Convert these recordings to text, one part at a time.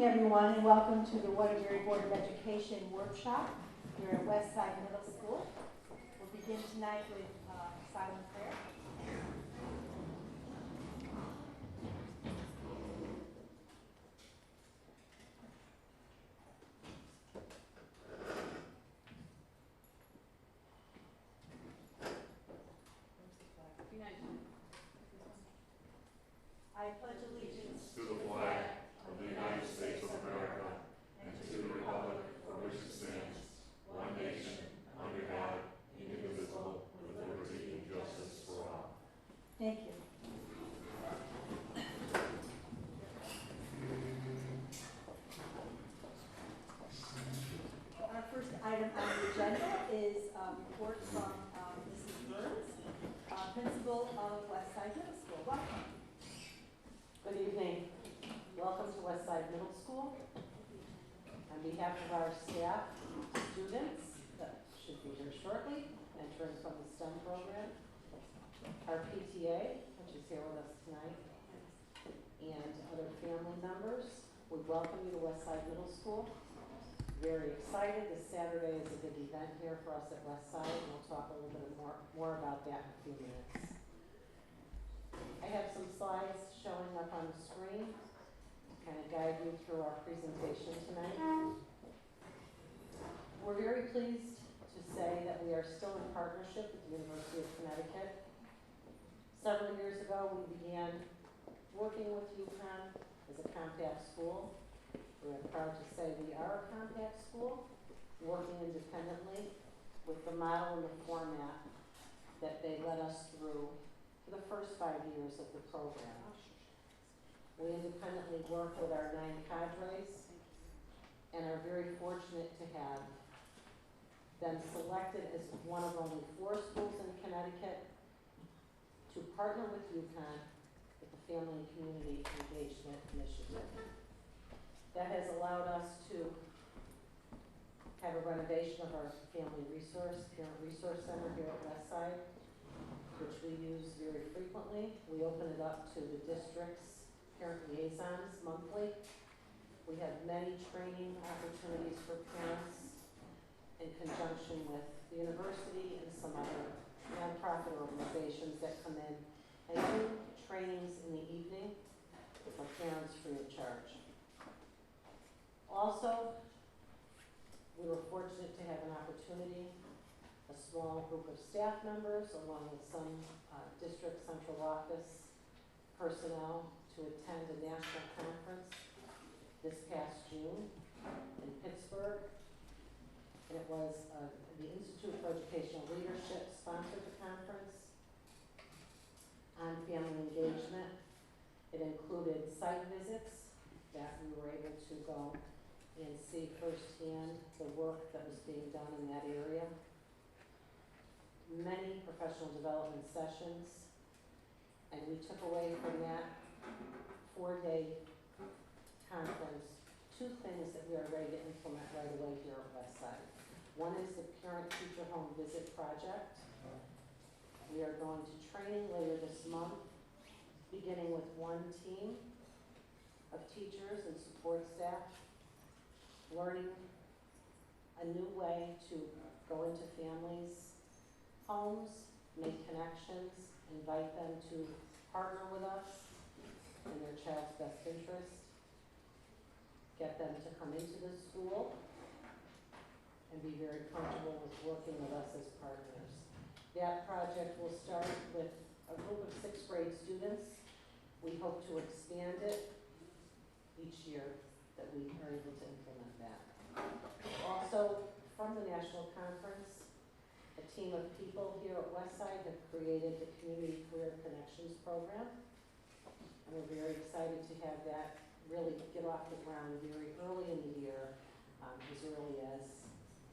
Everyone, and welcome to the WTBY Board of Education workshop here at Westside Middle School. We'll begin tonight with silent prayer. I pledge allegiance to the flag of the United States of America and to the republic for which it stands, one nation, under God, indivisible, with liberty and justice for all. Thank you. Our first item on the agenda is a report from Mrs. Burns, principal of Westside Middle School. Welcome. Good evening. Welcome to Westside Middle School. On behalf of our staff, students that should be here shortly, entering from the STEM program, our PTA, which is here with us tonight, and other family members, we welcome you to Westside Middle School. Very excited. This Saturday is a big event here for us at Westside, and we'll talk a little bit more about that in a few minutes. I have some slides showing up on the screen to kind of guide you through our presentation tonight. We're very pleased to say that we are still in partnership with the University of Connecticut. Several years ago, we began working with UConn as a compact school. We're proud to say we are a compact school, working independently with the model and the format that they led us through for the first 5 years of the program. We independently work with our 9 cadres and are very fortunate to have been selected as one of only 4 schools in Connecticut to partner with UConn with the Family and Community Engagement Initiative. That has allowed us to have a renovation of our Parent Resource Center here at Westside, which we use very frequently. We open it up to the district's parent liaisons monthly. We have many training opportunities for parents in conjunction with the university and some other nonprofit organizations that come in and do trainings in the evening for parents free of charge. Also, we were fortunate to have an opportunity, a small group of staff members along with some district central office personnel to attend a national conference this past June in Pittsburgh. And it was the Institute for Educational Leadership sponsored the conference on family engagement. It included site visits that we were able to go and see firsthand the work that was being done in that area. Many professional development sessions, and we took away from that 4-day conference 2 things that we are ready to implement right away here at Westside. One is the Parent Teacher Home Visit Project. We are going to training later this month, beginning with 1 team of teachers and support staff, learning a new way to go into families' homes, make connections, invite them to partner with us in their child's best interest, get them to come into the school, and be very comfortable with working with us as partners. That project will start with a group of 6th grade students. We hope to expand it each year that we are able to implement that. Also, from the national conference, a team of people here at Westside have created the Community Career Connections program. And we're very excited to have that really get off the ground very early in the year, as early as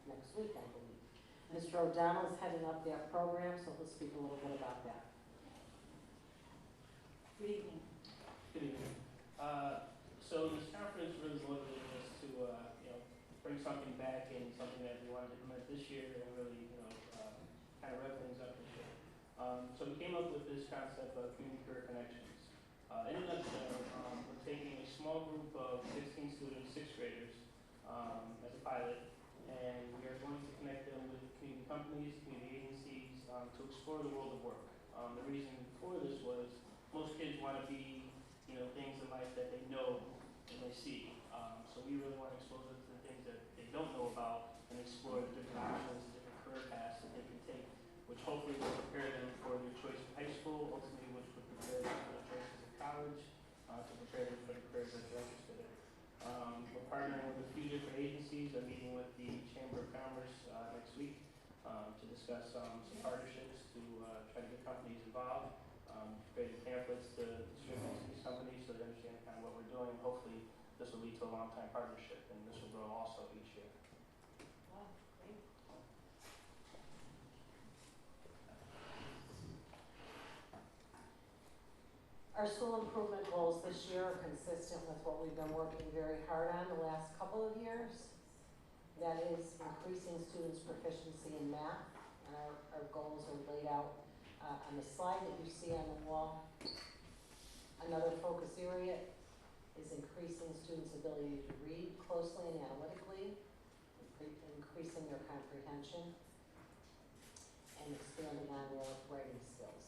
next week, I believe. Mr. O'Donnell is heading up that program, so he'll speak a little bit about that. Good evening. Good evening. So this conference really motivated us to, bring something back and something that we wanted to implement this year and really, kind of rev things up this year. So we came up with this concept of community career connections. In a nutshell, what taking a small group of 16 students, sixth graders, as a pilot, and we are going to connect them with community companies, community agencies, to explore the world of work. The reason for this was most kids want to be, things in life that they know and they see. So we really want to expose them to the things that they don't know about and explore the different options, the different career paths that they can take, which hopefully will prepare them for their choice of high school, ultimately which would prepare them for the choices of college, to prepare them for the careers that they're interested in. We're partnering with a few different agencies. I'm meeting with the Chamber of Commerce next week to discuss some partnerships to try to get companies involved, creating pamphlets to distribute to these companies so they understand kind of what we're doing. Hopefully this will lead to a long-time partnership, and this will grow also each year. Wow, great. Our school improvement goals this year are consistent with what we've been working very hard on the last couple of years. That is increasing students' proficiency in math, and our goals are laid out on the slide that you see on the wall. Another focus area is increasing students' ability to read closely and analytically, increasing their comprehension, and expanding on their writing skills.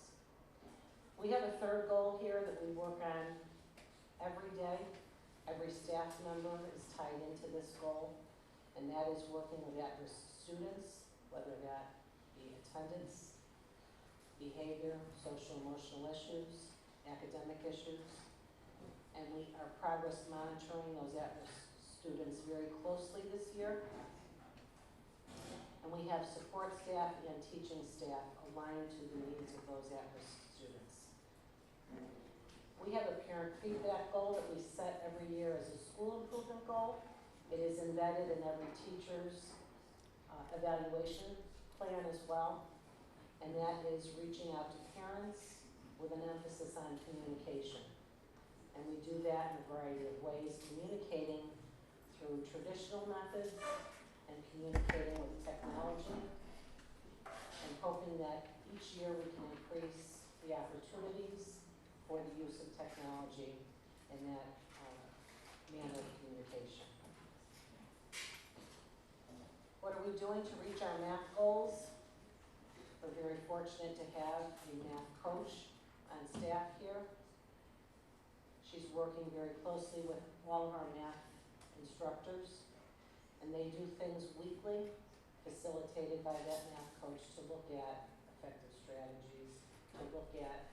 We have a third goal here that we work on every day. Every staff member is tied into this goal, and that is working with at-risk students, whether that be attendance, behavior, social emotional issues, academic issues. And we are progress monitoring those at-risk students very closely this year. And we have support staff and teaching staff aligned to the needs of those at-risk students. We have a parent feedback goal that we set every year as a school improvement goal. It is embedded in every teacher's evaluation plan as well. And that is reaching out to parents with an emphasis on communication. And we do that in a variety of ways, communicating through traditional methods and communicating with technology, and hoping that each year we can increase the opportunities for the use of technology in that manner of communication. What are we doing to reach our math goals? We're very fortunate to have a math coach on staff here. She's working very closely with all of our math instructors, and they do things weekly, facilitated by that math coach, to look at effective strategies, to look at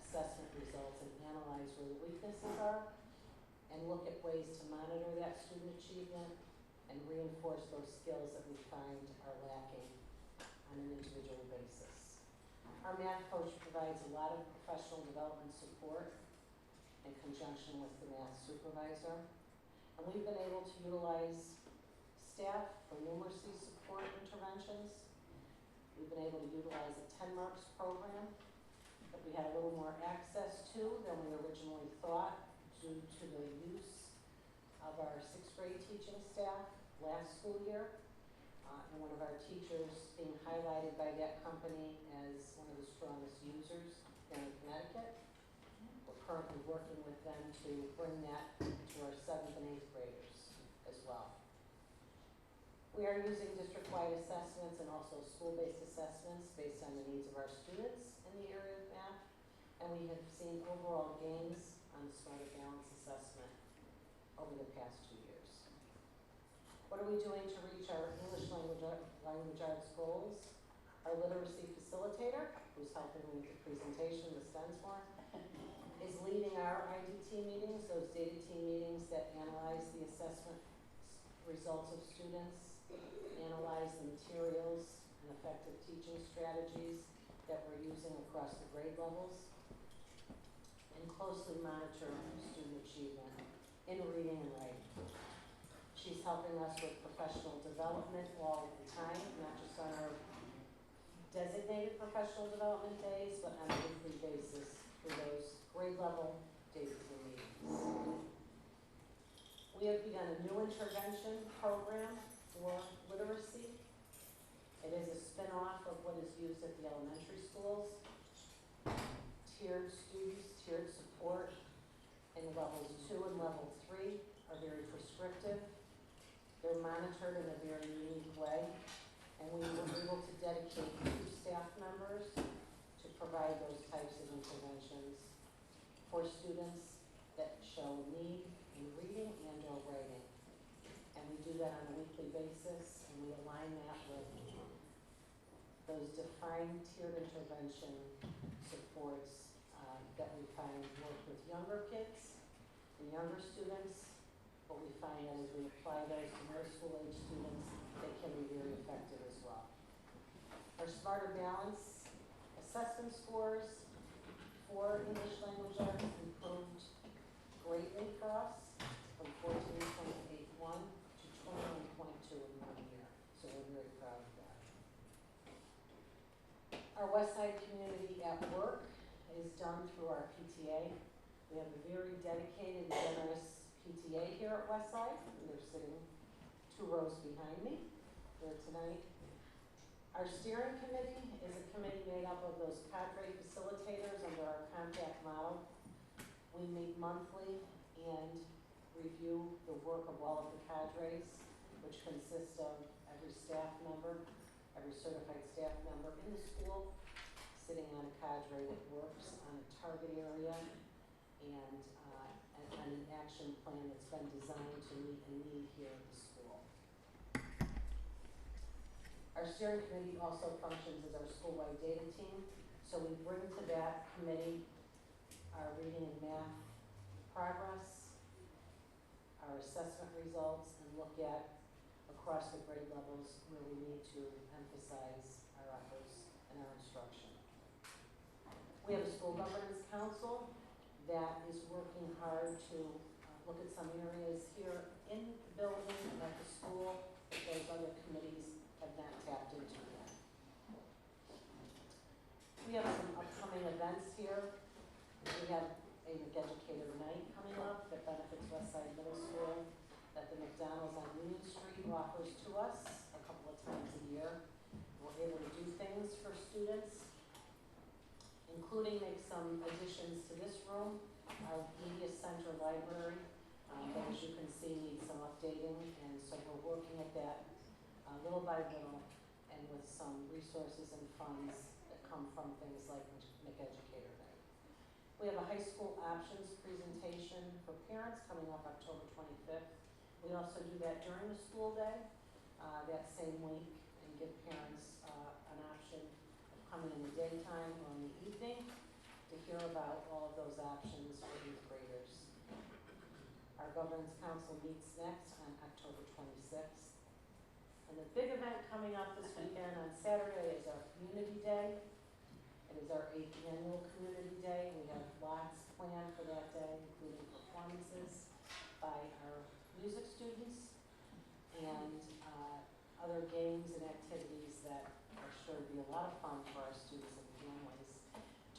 assessment results and analyze where the weaknesses are, and look at ways to monitor that student achievement and reinforce those skills that we find are lacking on an individual basis. Our math coach provides a lot of professional development support in conjunction with the math supervisor. And we've been able to utilize staff for numeracy support interventions. We've been able to utilize a 10 marks program that we had a little more access to than we originally thought due to the use of our sixth grade teaching staff last school year. And one of our teachers being highlighted by that company as one of the strongest users in Connecticut. We're currently working with them to bring that to our 7th and 8th graders as well. We are using district-wide assessments and also school-based assessments based on the needs of our students in the area of math, and we have seen overall gains on the Smarter Balance assessment over the past 2 years. What are we doing to reach our English language arts goals? Our literacy facilitator, who's helping me with the presentation, Ms. Densmore, is leading our IDT meetings, those data team meetings that analyze the assessment results of students, analyze the materials and effective teaching strategies that we're using across the grade levels, and closely monitor student achievement in reading and writing. She's helping us with professional development all the time, not just on our designated professional development days, but on a weekly basis for those grade level data team meetings. We have begun a new intervention program for literacy. It is a spin-off of what is used at the elementary schools. Tiered students, tiered support, and grading levels 2 and level 3 are very prescriptive. They're monitored in a very unique way, and we were able to dedicate 2 staff members to provide those types of interventions for students that show need in reading and or writing. And we do that on a weekly basis, and we align that with those defined tiered intervention supports that we find work with younger kids and younger students, but we find that as we apply those to middle school age students, they can be very effective as well. Our Smarter Balance assessment scores for English language arts improved greatly for us from 14.81 to 21.2 in 1 year. So we're very proud of that. Our Westside Community at Work is done through our PTA. We have a very dedicated and generous PTA here at Westside. They're sitting 2 rows behind me here tonight. Our steering committee is a committee made up of those cadre facilitators under our compact model. We meet monthly and review the work of all of the cadres, which consist of every staff member, every certified staff member in the school, sitting on a cadre that works on a target area and an action plan that's been designed to meet a need here at the school. Our steering committee also functions as our school-wide data team, so we bring to that committee our reading and math progress, our assessment results, and look at across the grade levels where we need to emphasize our efforts and our instruction. We have a school governance council that is working hard to look at some areas here in the building and at the school that those other committees have not tapped into yet. We have some upcoming events here. We have a McEducator Night coming up that benefits Westside Middle School that the McDonald's on Union Street offers to us a couple of times a year. We're able to do things for students, including make some additions to this room, our media center library, that as you can see needs some updating, and so we're working at that little by little and with some resources and funds that come from things like McEducator Night. We have a high school options presentation for parents coming up October 25th. We also do that during the school day, that same week, and give parents an option of coming in the daytime or in the evening to hear about all of those options for these graders. Our governance council meets next on October 26th. And the big event coming up this weekend on Saturday is our Community Day. It is our 8th annual Community Day. We have lots planned for that day, including performances by our music students and other games and activities that are sure to be a lot of fun for our students and families.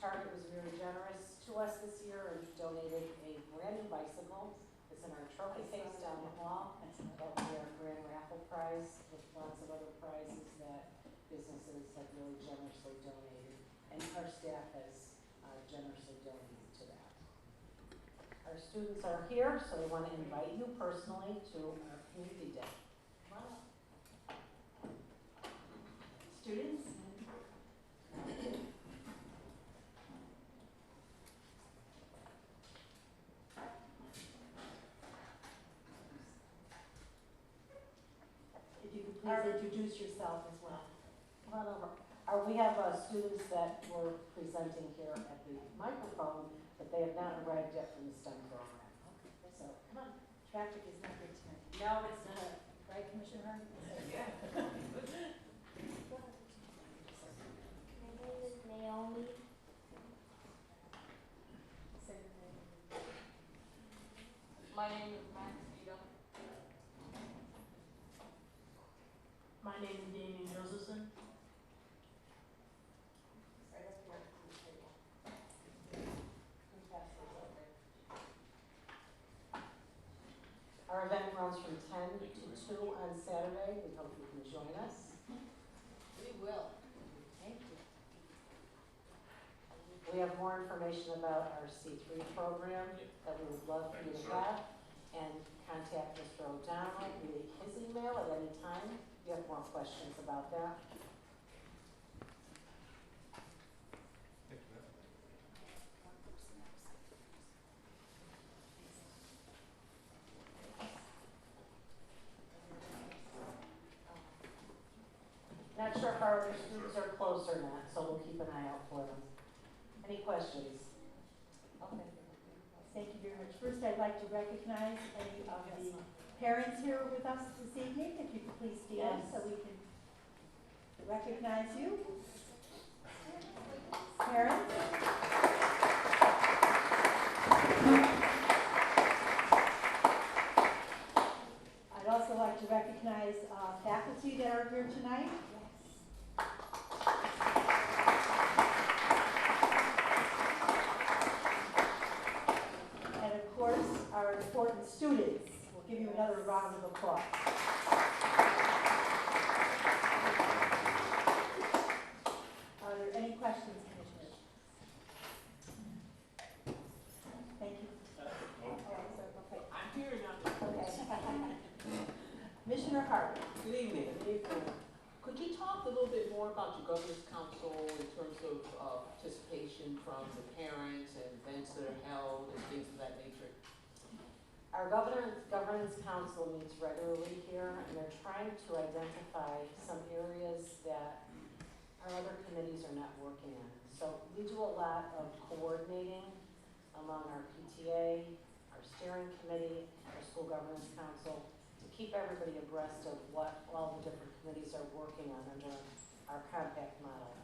Target was very generous to us this year and donated a brand new bicycle. It's in our trophy case down the hall. That will be our grand raffle prize with lots of other prizes that businesses have really generously donated. And our staff has generously donated to that. Our students are here, so we want to invite you personally to our Community Day. Come on up. Students? If you could please introduce yourself as well. Come on over. We have students that were presenting here at the microphone, but they have not arrived yet from the STEM program. Okay. So, come on. Traffic is not good tonight. No, it's not, right, Commissioner? Yeah. My name is Naomi. Say the name. My name is Max Vito. My name is Damien Josephson. Right up here on the table. Can you pass those over? Our event runs from 10 to 2 on Saturday. We hope you can join us. We will. Thank you. We have more information about our C3 program that we would love for you to have. And contact Mr. O'Donnell, leave his email at any time if you have more questions about that. Not sure if our other students are close or not, so we'll keep an eye out for them. Any questions? Okay. Thank you very much. First, I'd like to recognize any of the parents here with us this evening. If you could please stand so we can recognize you. Parents? I'd also like to recognize faculty that are here tonight. And of course, our important students. We'll give you another round of applause. Are there any questions, Commissioner? Thank you. Okay. I'm here now. Okay. Commissioner Hart. Good evening. Could you talk a little bit more about your governance council in terms of participation from the parents and events that are held and things of that nature? Our governance council meets regularly here, and they're trying to identify some areas that our other committees are not working on. So we do a lot of coordinating among our PTA, our steering committee, our school governance council, to keep everybody abreast of what all the different committees are working on under our compact model.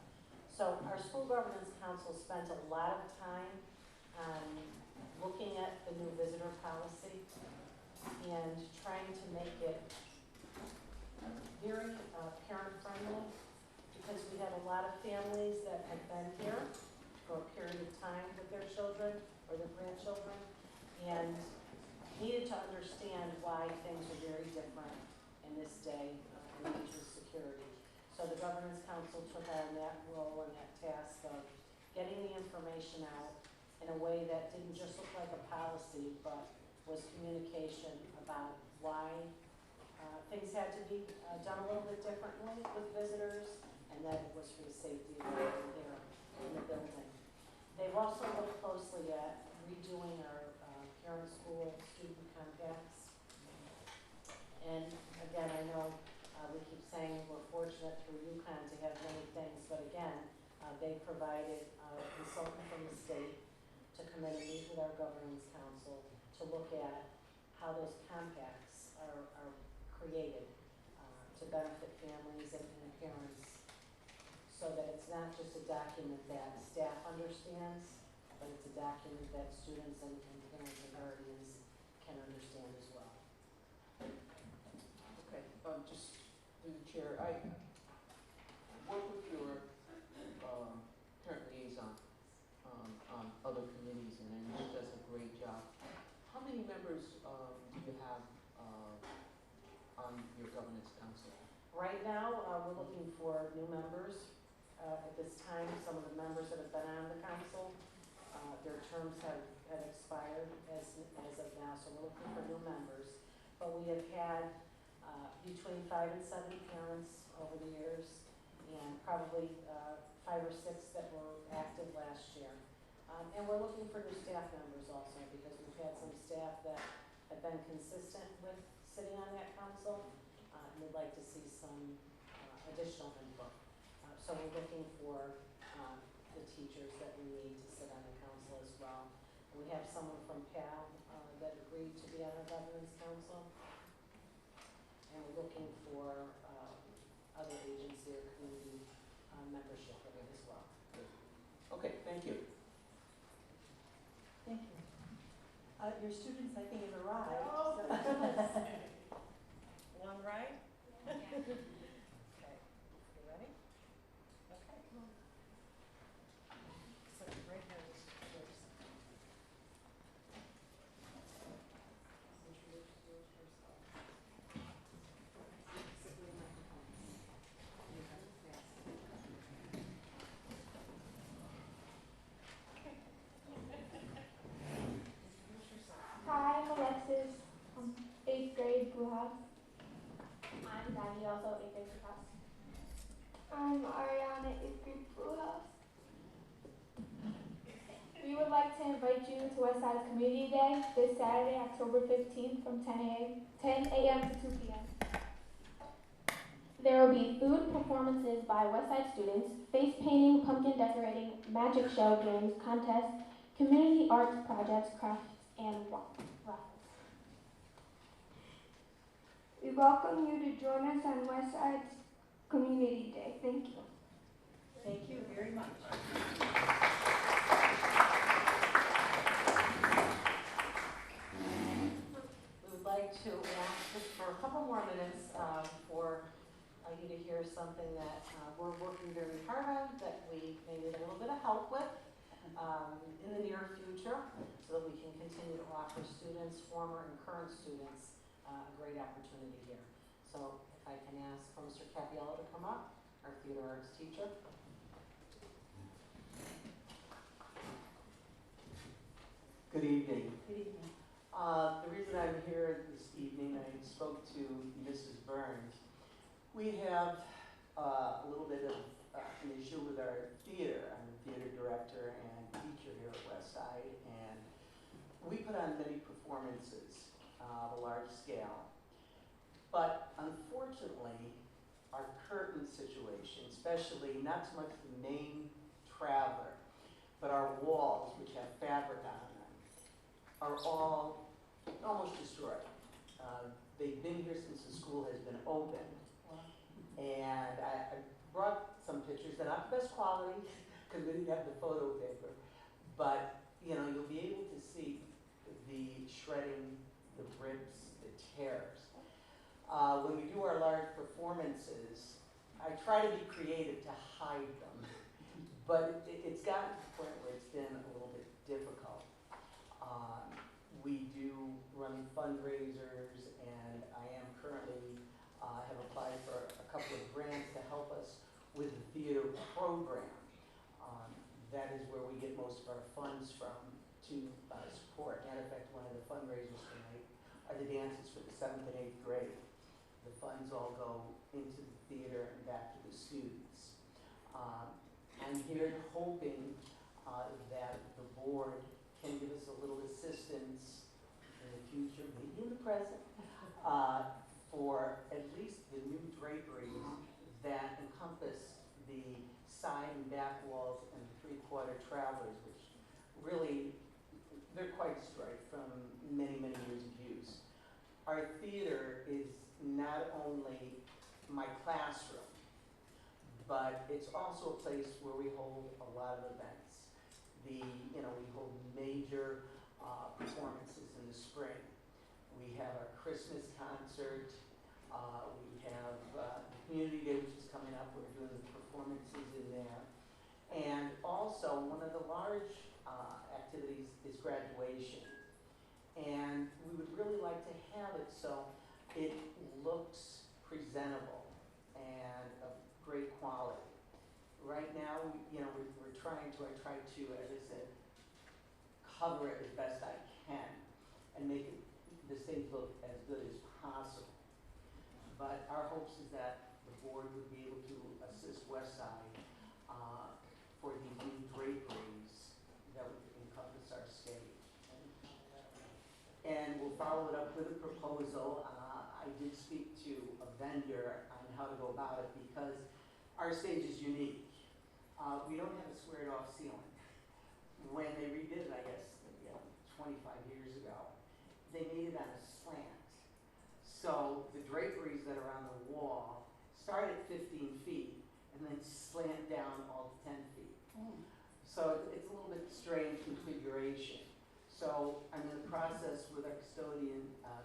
So our school governance council spent a lot of time on looking at the new visitor policy and trying to make it very parent-friendly, because we have a lot of families that have been here for a period of time with their children or their grandchildren and needed to understand why things are very different in this day in age of security. So the governance council took on that role and that task of getting the information out in a way that didn't just look like a policy, but was communication about why things had to be done a little bit differently with visitors, and that it was for the safety of everyone here in the building. They've also looked closely at redoing our parent school student compacts. And again, I know we keep saying we're fortunate through UConn to have many things, but again, they provided a consultant from the state to come in and meet with our governance council to look at how those compacts are created to benefit families and parents, so that it's not just a document that staff understands, but it's a document that students and parents and guardians can understand as well. Okay, just through the chair, I work with your parent liaison on other committees, and then she does a great job. How many members do you have on your governance council? Right now, we're looking for new members. At this time, some of the members that have been on the council, their terms have expired as of now, so we're looking for new members. But we have had between 5 and 7 parents over the years, and probably 5 or 6 that were active last year. And we're looking for new staff members also, because we've had some staff that have been consistent with sitting on that council, and we'd like to see some additional input. So we're looking for the teachers that we need to sit on the council as well. We have someone from PAL that agreed to be on the governance council, and we're looking for other agency or community membership of it as well. Okay, thank you. Thank you. Your students, I think, have arrived. Oh, so- One right? Okay, you ready? Okay, come on. So right here is yours. Introduce yourself. Sit with the microphone. You have to pass. 8th grade Blue House. I'm Daddy, also 8th grade class. I'm Ariana, 8th grade Blue House. We would like to invite you to Westside Community Day this Saturday, October 15th from 10 a.m. to 2 p.m. There will be food performances by Westside students, face painting, pumpkin decorating, magic show, games, contests, community arts projects, crafts, and raffles. We welcome you to join us on Westside's Community Day. Thank you. Thank you very much. We would like to ask just for a couple more minutes for you to hear something that we're working very hard on, that we may need a little bit of help with in the near future, so that we can continue to offer students, former and current students, a great opportunity here. So if I can ask Mr. Capiello to come up, our theater arts teacher. Good evening. Good evening. The reason I'm here this evening, I spoke to Mrs. Burns. We have a little bit of an issue with our theater. I'm the theater director and teacher here at Westside, and we put on many performances of a large scale. But unfortunately, our curtain situation, especially not so much the main traveler, but our walls, which have fabric on them, are all almost destroyed. They've been here since the school has been open. And I brought some pictures. They're not the best quality because we didn't have the photo paper. But, you know, you'll be able to see the shredding, the rips, the tears. When we do our large performances, I try to be creative to hide them. But it's gotten to the point where it's been a little bit difficult. We do run fundraisers, and I am currently have applied for a couple of grants to help us with the theater program. That is where we get most of our funds from to support. And in fact, one of the fundraisers tonight are the dances for the 7th and 8th grade. The funds all go into the theater and back to the students. I'm here hoping that the board can give us a little assistance in the future, maybe in the present, for at least the new draperies that encompass the side and back walls and the three-quarter travelers, which really, they're quite destroyed from many, many years of use. Our theater is not only my classroom, but it's also a place where we hold a lot of events. We hold major performances in the spring. We have our Christmas concert. We have the Community Day, which is coming up. We're doing the performances in there. And also, one of the large activities is graduation. And we would really like to have it so it looks presentable and of great quality. Right now, we're trying to, I try to, as I said, cover it as best I can and make the stage look as good as possible. But our hopes is that the board would be able to assist Westside for these new draperies that would encompass our stage. And we'll follow it up with a proposal. I did speak to a vendor on how to go about it because our stage is unique. We don't have a squared off ceiling. When they redid it, I guess, 25 years ago, they made it on a slant. So the draperies that are on the wall start at 15 feet and then slant down all to 10 feet. So it's a little bit strange configuration. So I'm in the process with our custodians of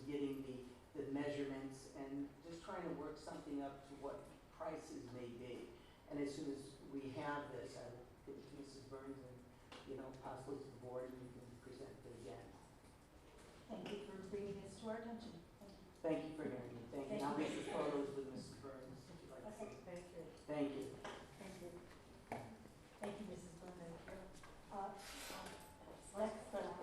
getting the measurements and just trying to work something up to what prices may be. And as soon as we have this, I will give it to Mrs. Burns and, possibly to the board, and we can present it again. Thank you for bringing this to our attention. Thank you. Thank you for hearing me. Thank you. Thank I'll you. make the photos with Mrs. Burns if you'd like to Okay, see. very good. Thank you. Thank you. Thank you, Mrs. Bowman. Next, President.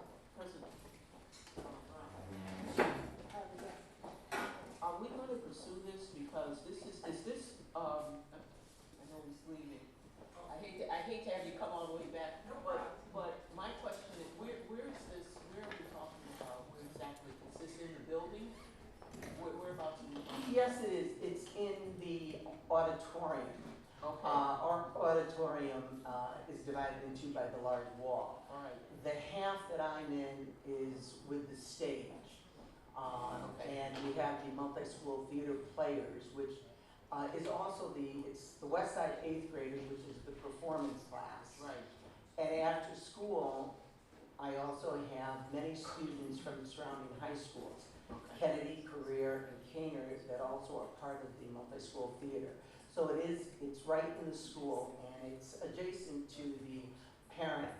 Yes, it is. It's in the auditorium. Okay, Our auditorium is divided in two by the large wall. all right. The half that I'm in is with the stage. Okay. And we have the multi-school theater players, which is also it's the West Side 8th graders, which is the performance class. Right, And after school, I also have many students from the surrounding high schools, okay. Kennedy, Career, and Caner, that also are part of the multi-school theater. So it's right in the school, and it's adjacent to the parent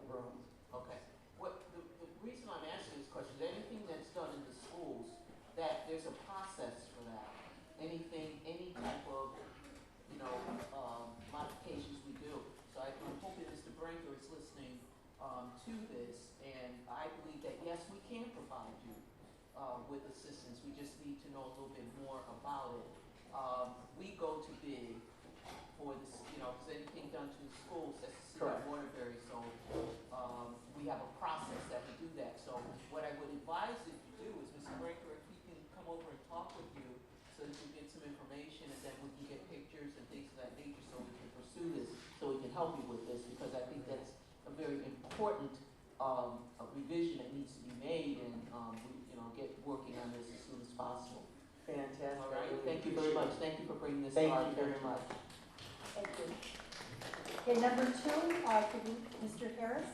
room. Okay. The reason I'm asking this question is anything that's done in the schools, that there's a process for that. Anything, any type of, modifications we do. So I'm hoping Mr. Brinker is listening to this, and I believe that, yes, we can provide you with assistance. We just need to know a little bit more about it. We go to bid for this, because anything done to the schools, that's the city of Correct. Waterbury, so we have a process that we do that. So what I would advise that you do is, Mr. Brinker, if he can come over and talk with you, so that you get some information, and then we can get pictures and things of that nature, so we can pursue this, so we can help you with this, because I think that's a very important a revision that needs to be made, and we, get working on this as soon as possible. Fantastic. All right, I really thank you very appreciate much. Thank you for bringing this Thank to our you very attention. much. Thank you. Okay, number 2, Mr. Harris,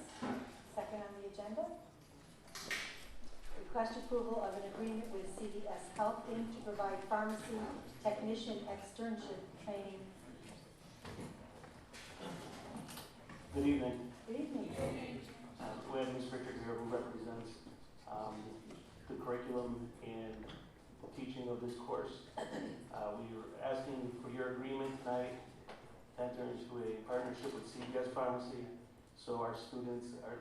second on the agenda. Request approval of an agreement with CVS Health Inc. to provide pharmacy technician externship training. Good evening. Good evening. We have Ms. Richard here who represents the curriculum and the teaching of this course. We are asking for your agreement tonight to enter into a partnership with CVS Pharmacy. So our students are,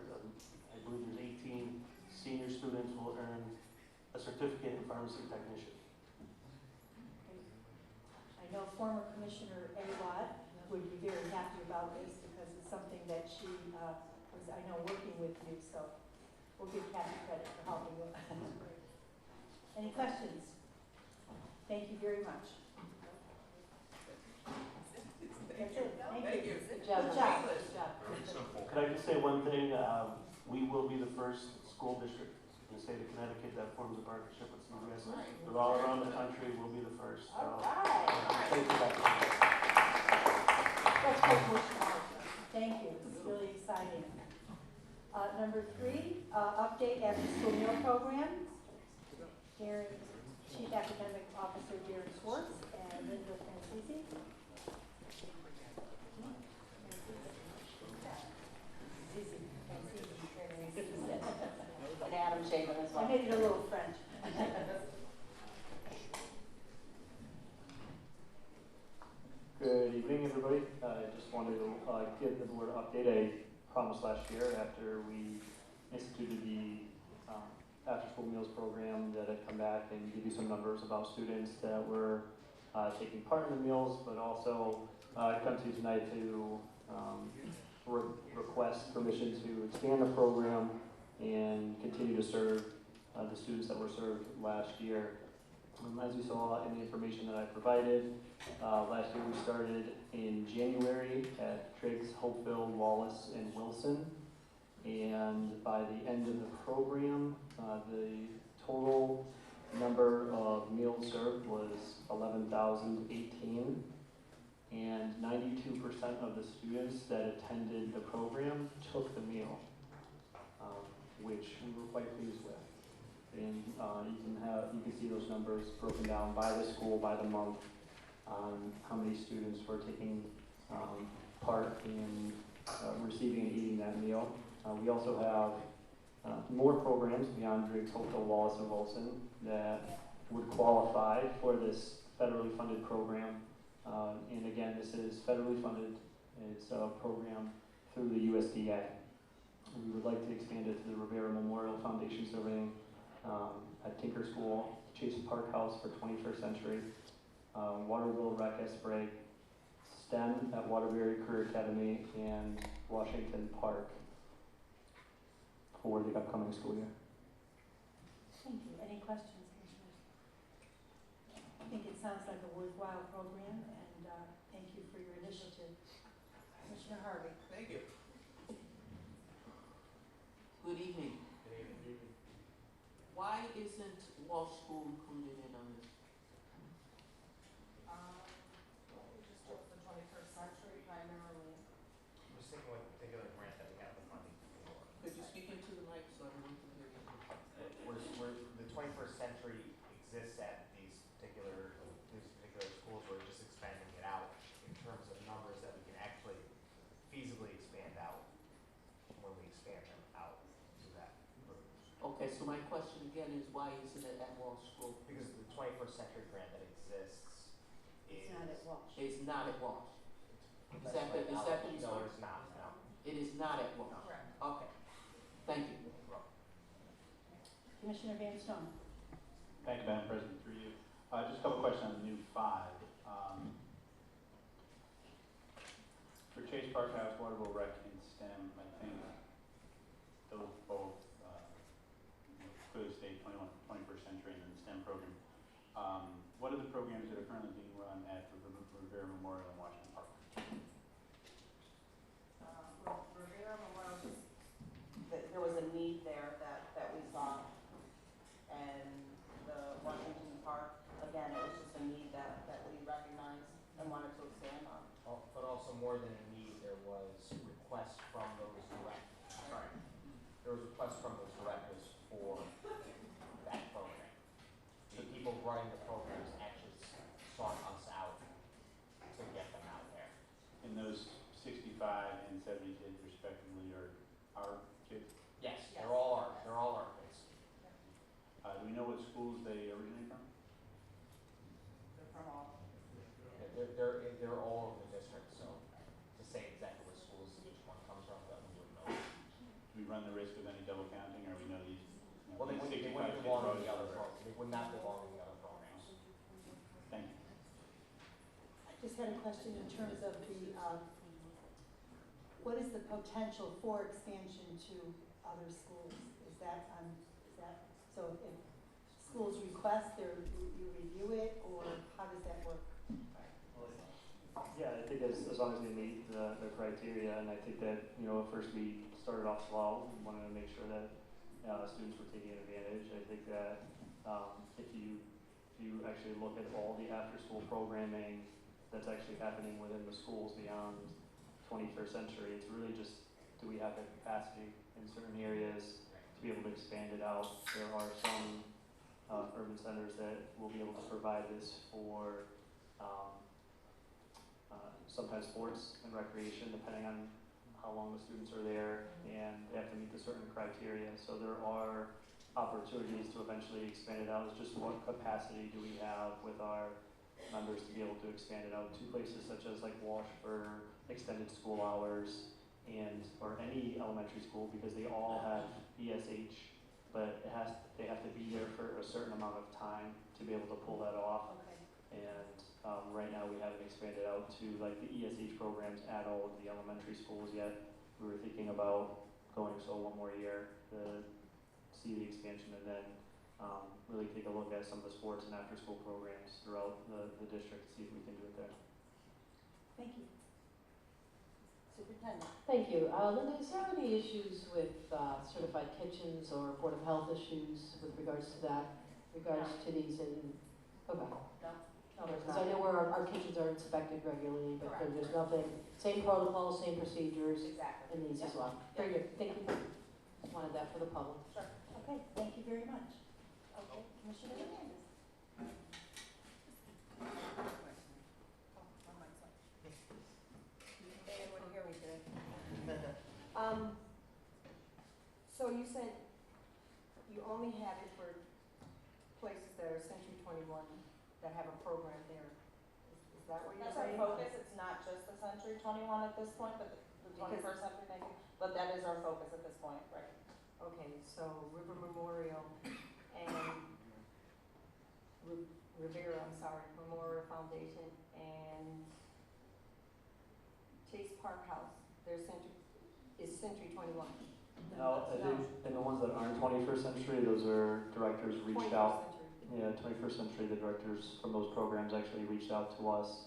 I believe there's 18 senior students will earn a certificate in pharmacy technician. I know former Commissioner Awad would be very happy about this because it's something that she was, I know, working with you, so we'll give Kathy credit for helping with that. Any questions? Thank you very much. That's it. Thank you. Good job. Good job. Good job. Very simple. Could I just say one thing? We will be the first school district in the state of Connecticut that forms a partnership with CVS. They're all around the country. We'll be the first. So. All right. Thank you, Dr. Let's take motion. Thank you. This is really exciting. Number 3, update after school meal program. Chief Academic Officer Darren Schwartz and Linda Francisi. And Adam Shaven as I well. made it a little French. Good evening, everybody. I just wanted to give the board an update. I promised last year after we instituted the after-school meals program that I'd come back and give you some numbers about students that were taking part in the meals, but also I've come to you tonight to request permission to expand the program and continue to serve the students that were served last year. As you saw in the information that I provided, last year we started in January at Triggs, Hopeville, Wallace, and Wilson. And by the end of the program, the total number of meals served was 11,018. And 92% of the students that attended the program took the meal, which we were quite pleased with. And you can see those numbers broken down by the school, by the month, on how many students were taking part in receiving and eating that meal. We also have more programs beyond Driggs, Hopeville, Wallace, and Wilson that would qualify for this federally funded program. And again, this is federally funded. It's a program through the USDA. We would like to expand it to the Rivera Memorial Foundation Surveying at Tinker School, Chase Park House for 21st Century, Waterville Rec Esprit, STEM at Waterbury Career Academy, and Washington Park for the upcoming school year. Thank you. Any questions, Commissioners? I think sounds like a worthwhile program, and thank you for your initiative. Commissioner Harvey. Thank you. Good evening. Good evening. Why isn't Walsh School included in on this? We just took the 21st century primarily. I'm just thinking what particular grant that we have the funding for. Could you speak into the mic so everyone can hear you? The 21st century exists at these particular schools. We're just expanding it out in terms of numbers that we can actually feasibly expand out when we expand them out to that group. Okay, so my question again is why isn't it at Walsh School? Because the 21st century grant that exists is It's not at Walsh. It's not at Walsh. Is that the no, story? it's not. No. It is not at Walsh. Correct. Okay. Thank you. Commissioner Van Stone. Thank you, Madam President, through you. Just a couple questions on the new 5. For Chase Park House, Waterville Rec, and STEM, I think those both clearly state 21st century and then STEM program. What are the programs that are currently being run at Rivera Memorial in Washington Park? Rivera Memorial, there was a need there that we saw. And the Washington Park, again, it was just a need that we recognized and wanted to expand on. But also more than a need, there was requests from those directors for that program. The people running the programs actually sought us out to get them out there. And those 65 and 70 kids respectively are our kids? Yes, Yes. they're all our kids. Do we know what schools they originate from? They're from all. They're all over the district, so to say exactly what schools each one comes from, that we wouldn't know. Do we run the risk of any double counting, or we know these? Well, they these wouldn't 65 kids belong are in the other always- programs. They would not belong in the other programs. Thank you. I just had a question in terms of the, what is the potential for expansion to other schools? Is that, so if schools request, you review it, or how does that work? Yeah, I think as long as they meet the criteria, and I think that, at first we started off slow, we wanted to make sure that students were taking advantage. I think that if you actually look at all the after-school programming that's actually happening within the schools beyond 21st century, it's really just, do we have the capacity in certain areas to be able to expand it out? There are some urban centers that will be able to provide this for sometimes sports and recreation, depending on how long the students are there, and they have to meet the certain criteria. So there are opportunities to eventually expand it out. It's just what capacity do we have with our members to be able to expand it out to places such as like Walsh for extended school hours, or any elementary school, because they all have ESH, but they have to be there for a certain amount of time to be able to pull that off. Okay. And right now we haven't expanded out to like the ESH programs at all of the elementary schools yet. We were thinking about going one more year to see the expansion, and then really take a look at some of the sports and after school programs throughout the district to see if we can do it there. Thank you. Superintendent. Thank you. Linda, is there any issues with certified kitchens or Board of Health issues with regards to that, to these okay. No, there's Because not. I know where our kitchens are inspected regularly, but Correct. there's nothing, same protocols, same procedures Exactly. in these as well. Very good, thank you. Just wanted that for the public. Sure. Okay, thank you very much. Okay, Commissioner Hernandez. They wouldn't hear me today. So you said you only have it for places that are Century 21 that have a program there. Is that what you're That's our saying? focus, it's not just the Century 21 at this point, but the 21st century, thank you. But that is our focus at this point, right? Okay, so River Memorial and Memorial Foundation and Chase Park House, is Century 21. No, I think, and the ones that aren't 21st century, those are directors reached 21st out. century. yeah, 21st Century, the directors from those programs actually reached out to us,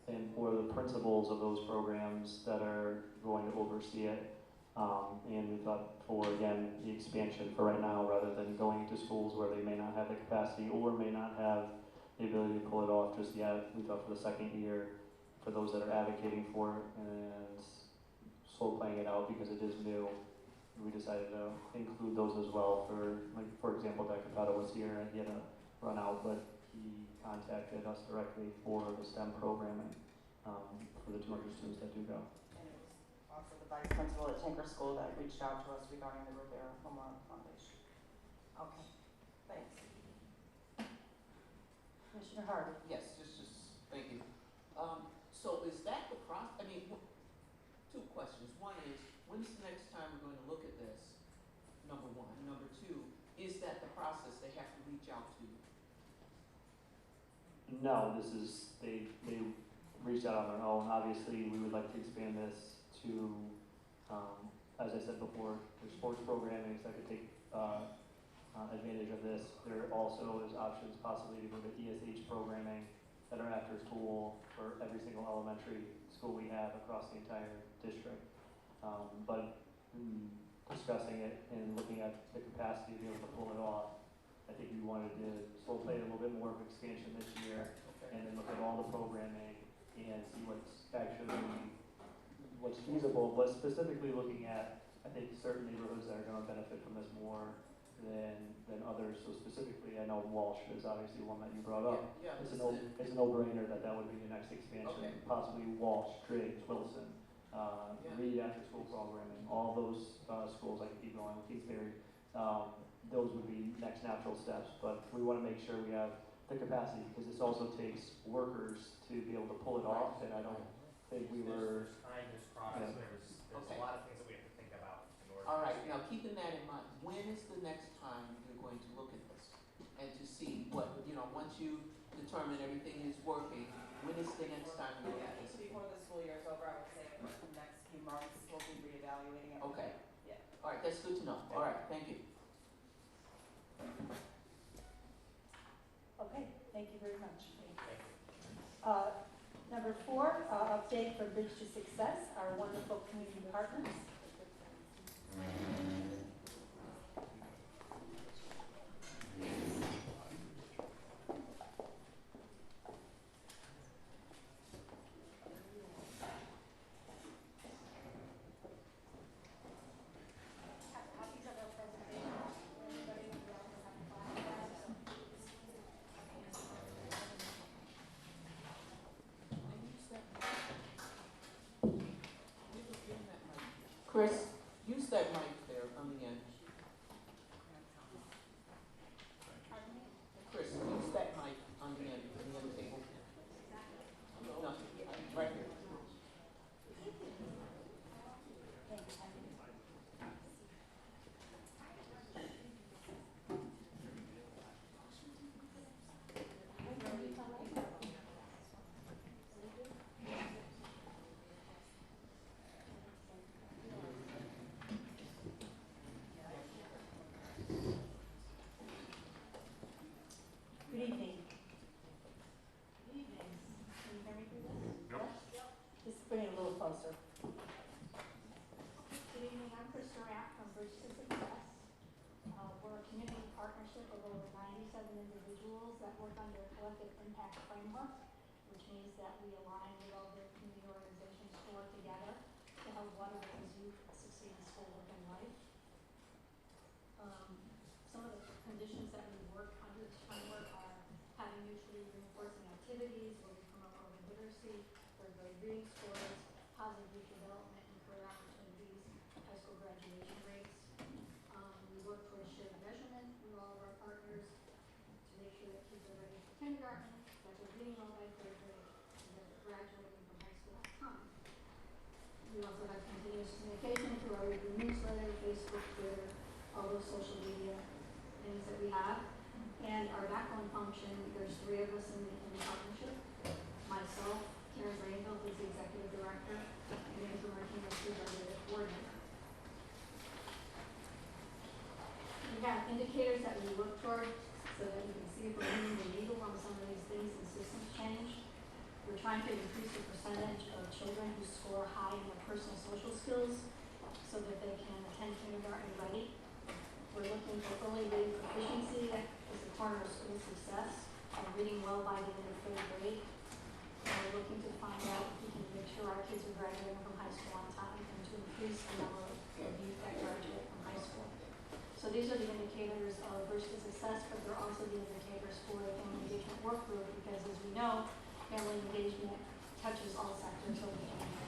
and for the principals of those programs that are going to oversee it. And we thought for, again, the expansion for right now, rather than going to schools where they may not have the capacity or may not have the ability to pull it off just yet, we thought for the second year, for those that are advocating for it and slow playing it out because it is new, we decided to include those as well for, like, for example, Dr. Cotto was here and he had to run out, but he contacted us directly for the STEM programming, for the 200 students that do go. And it was also the vice principal at Tinker School that reached out to us regarding the Rivera Memorial Foundation. Okay, thanks. Commissioner Harvey? Yes, thank you. So is that the process, I mean, two questions. One is, when's the next time we're going to look at this? Number one. Number two, is that the process they have to reach out to you? No, this is, they reached out on their own. Obviously, we would like to expand this to, as I said before, there's sports programming that could take advantage of this. There also is options possibly to go to ESH programming that are after school for every single elementary school we have across the entire district. But discussing it and looking at the capacity to be able to pull it off, I think we wanted to slow play a little bit more of expansion this year, and then look at all the programming and see what's feasible, but specifically looking at, I think, certain neighborhoods that are going to benefit from this more than others. So specifically, I know Walsh is obviously one that you brought up. Yeah, It's a no-brainer that would be the next expansion. Okay. Possibly Walsh, Driggs, Wilson, Reed after-school programming, all those schools, I can keep going, Kingsbury. Those would be next natural steps, but we want to make sure we have the capacity because this also takes workers to be able to pull it off, and I don't think we were. There's time, there's process, Yeah. there's Okay. a lot of things that we have to think about in order. All right, now keeping that in mind, when is the next time you're going to look at this? And to see what, once you determine everything is working, when is the next time you look at this? Before the school year is over, I would say in the next few months, we'll be reevaluating it. Okay. Yeah. All right, that's good to know. All right, thank you. Okay, thank you very much. Thank you. Number 4, update from Bridge to Success, our wonderful community partners. Copies of our presentation, anybody would like to have a class. Chris, use that mic there on the end. Pardon me? Chris, use that mic on the end table. No, right here. Good evening. Good evening. Can you hear me through this? Yep. Just bring it a little closer. Good evening, I'm Chris Durant from Bridge to Success. We're a community partnership of over 97 individuals that work under a collective impact framework, which means that we align with all the community organizations to work together to help one of those youth succeed in school, work, and life. Some of the conditions that we work under this framework are having mutually reinforcing activities where we promote oral literacy, third grade reading scores, positive youth development and career opportunities, high school graduation rates. We work towards shared measurement with all of our partners to make sure that kids are ready for kindergarten, that they're reading all by third grade, and that they're graduating from high school on time. We also have continuous communication through our weekly newsletter, Facebook, Twitter, all those social media things that we have. And our backbone function, there's 3 of us in the partnership. Myself, Karen Rainville, who's the executive director, and Andrew Martinez, who's our data coordinator. We have indicators that we work toward so that we can see to increase the percentage of children who score high in their personal social skills so that they can attend kindergarten ready. We're looking for early reading proficiency as a corner of student success and reading well by the end of third grade. And we're looking to find out if we can make sure our kids are graduating from high school on time and to increase the number of youth that graduate from high school. So these are the indicators of versus success, but they're also the indicators for the family engagement work group, because as we know, family engagement touches all sectors of the family.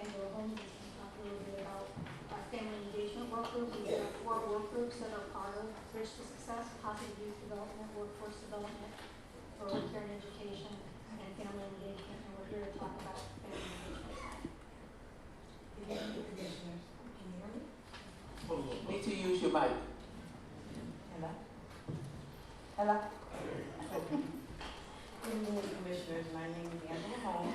Angela Holmes is going to talk a little bit about our family engagement work group. We have 4 work groups that are part of Bridge to Success: positive youth development, workforce development, early care and education, and family engagement. And we're here to talk about family engagement tonight. Good evening, commissioners. Can you hear me? Need to use your mic. Hello? Hello? Good evening, commissioners. My name is Angela Holmes,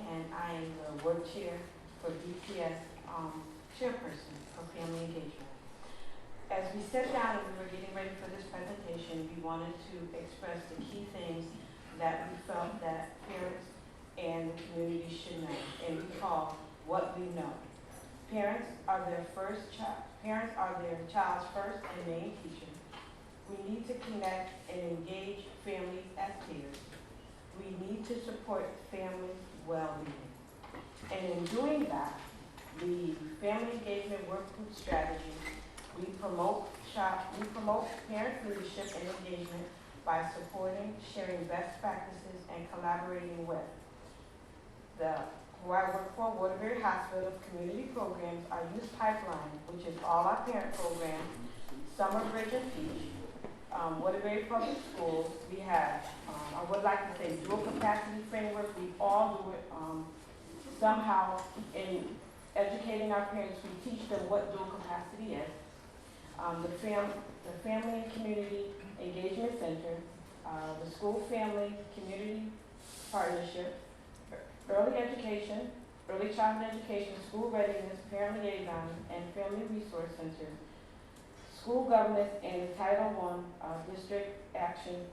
and I am the work chair for DPS chairperson for family engagement. As we sat down and we were getting ready for this presentation, we wanted to express the key things that we felt that parents and the community should know, and we call what we know. Parents are their child's first and main teacher. We need to connect and engage families as peers. We need to support family well-being. And in doing that, the family engagement work group strategy, we promote parent leadership and engagement by supporting, sharing best practices, and collaborating with who I work for, Waterbury Hospital Community Programs, our youth pipeline, which is all our parent programs, Summer Bridge and Peach, Waterbury Public Schools. We have, I would like to say, dual capacity framework. We all do it somehow in educating our parents. We teach them what dual capacity is. The Family and Community Engagement Center, the School Family Community Partnership, Early Education, Early Childhood Education, School Readiness, Parent Liaison, and Family Resource Centers, School Governance, and the Title I District Action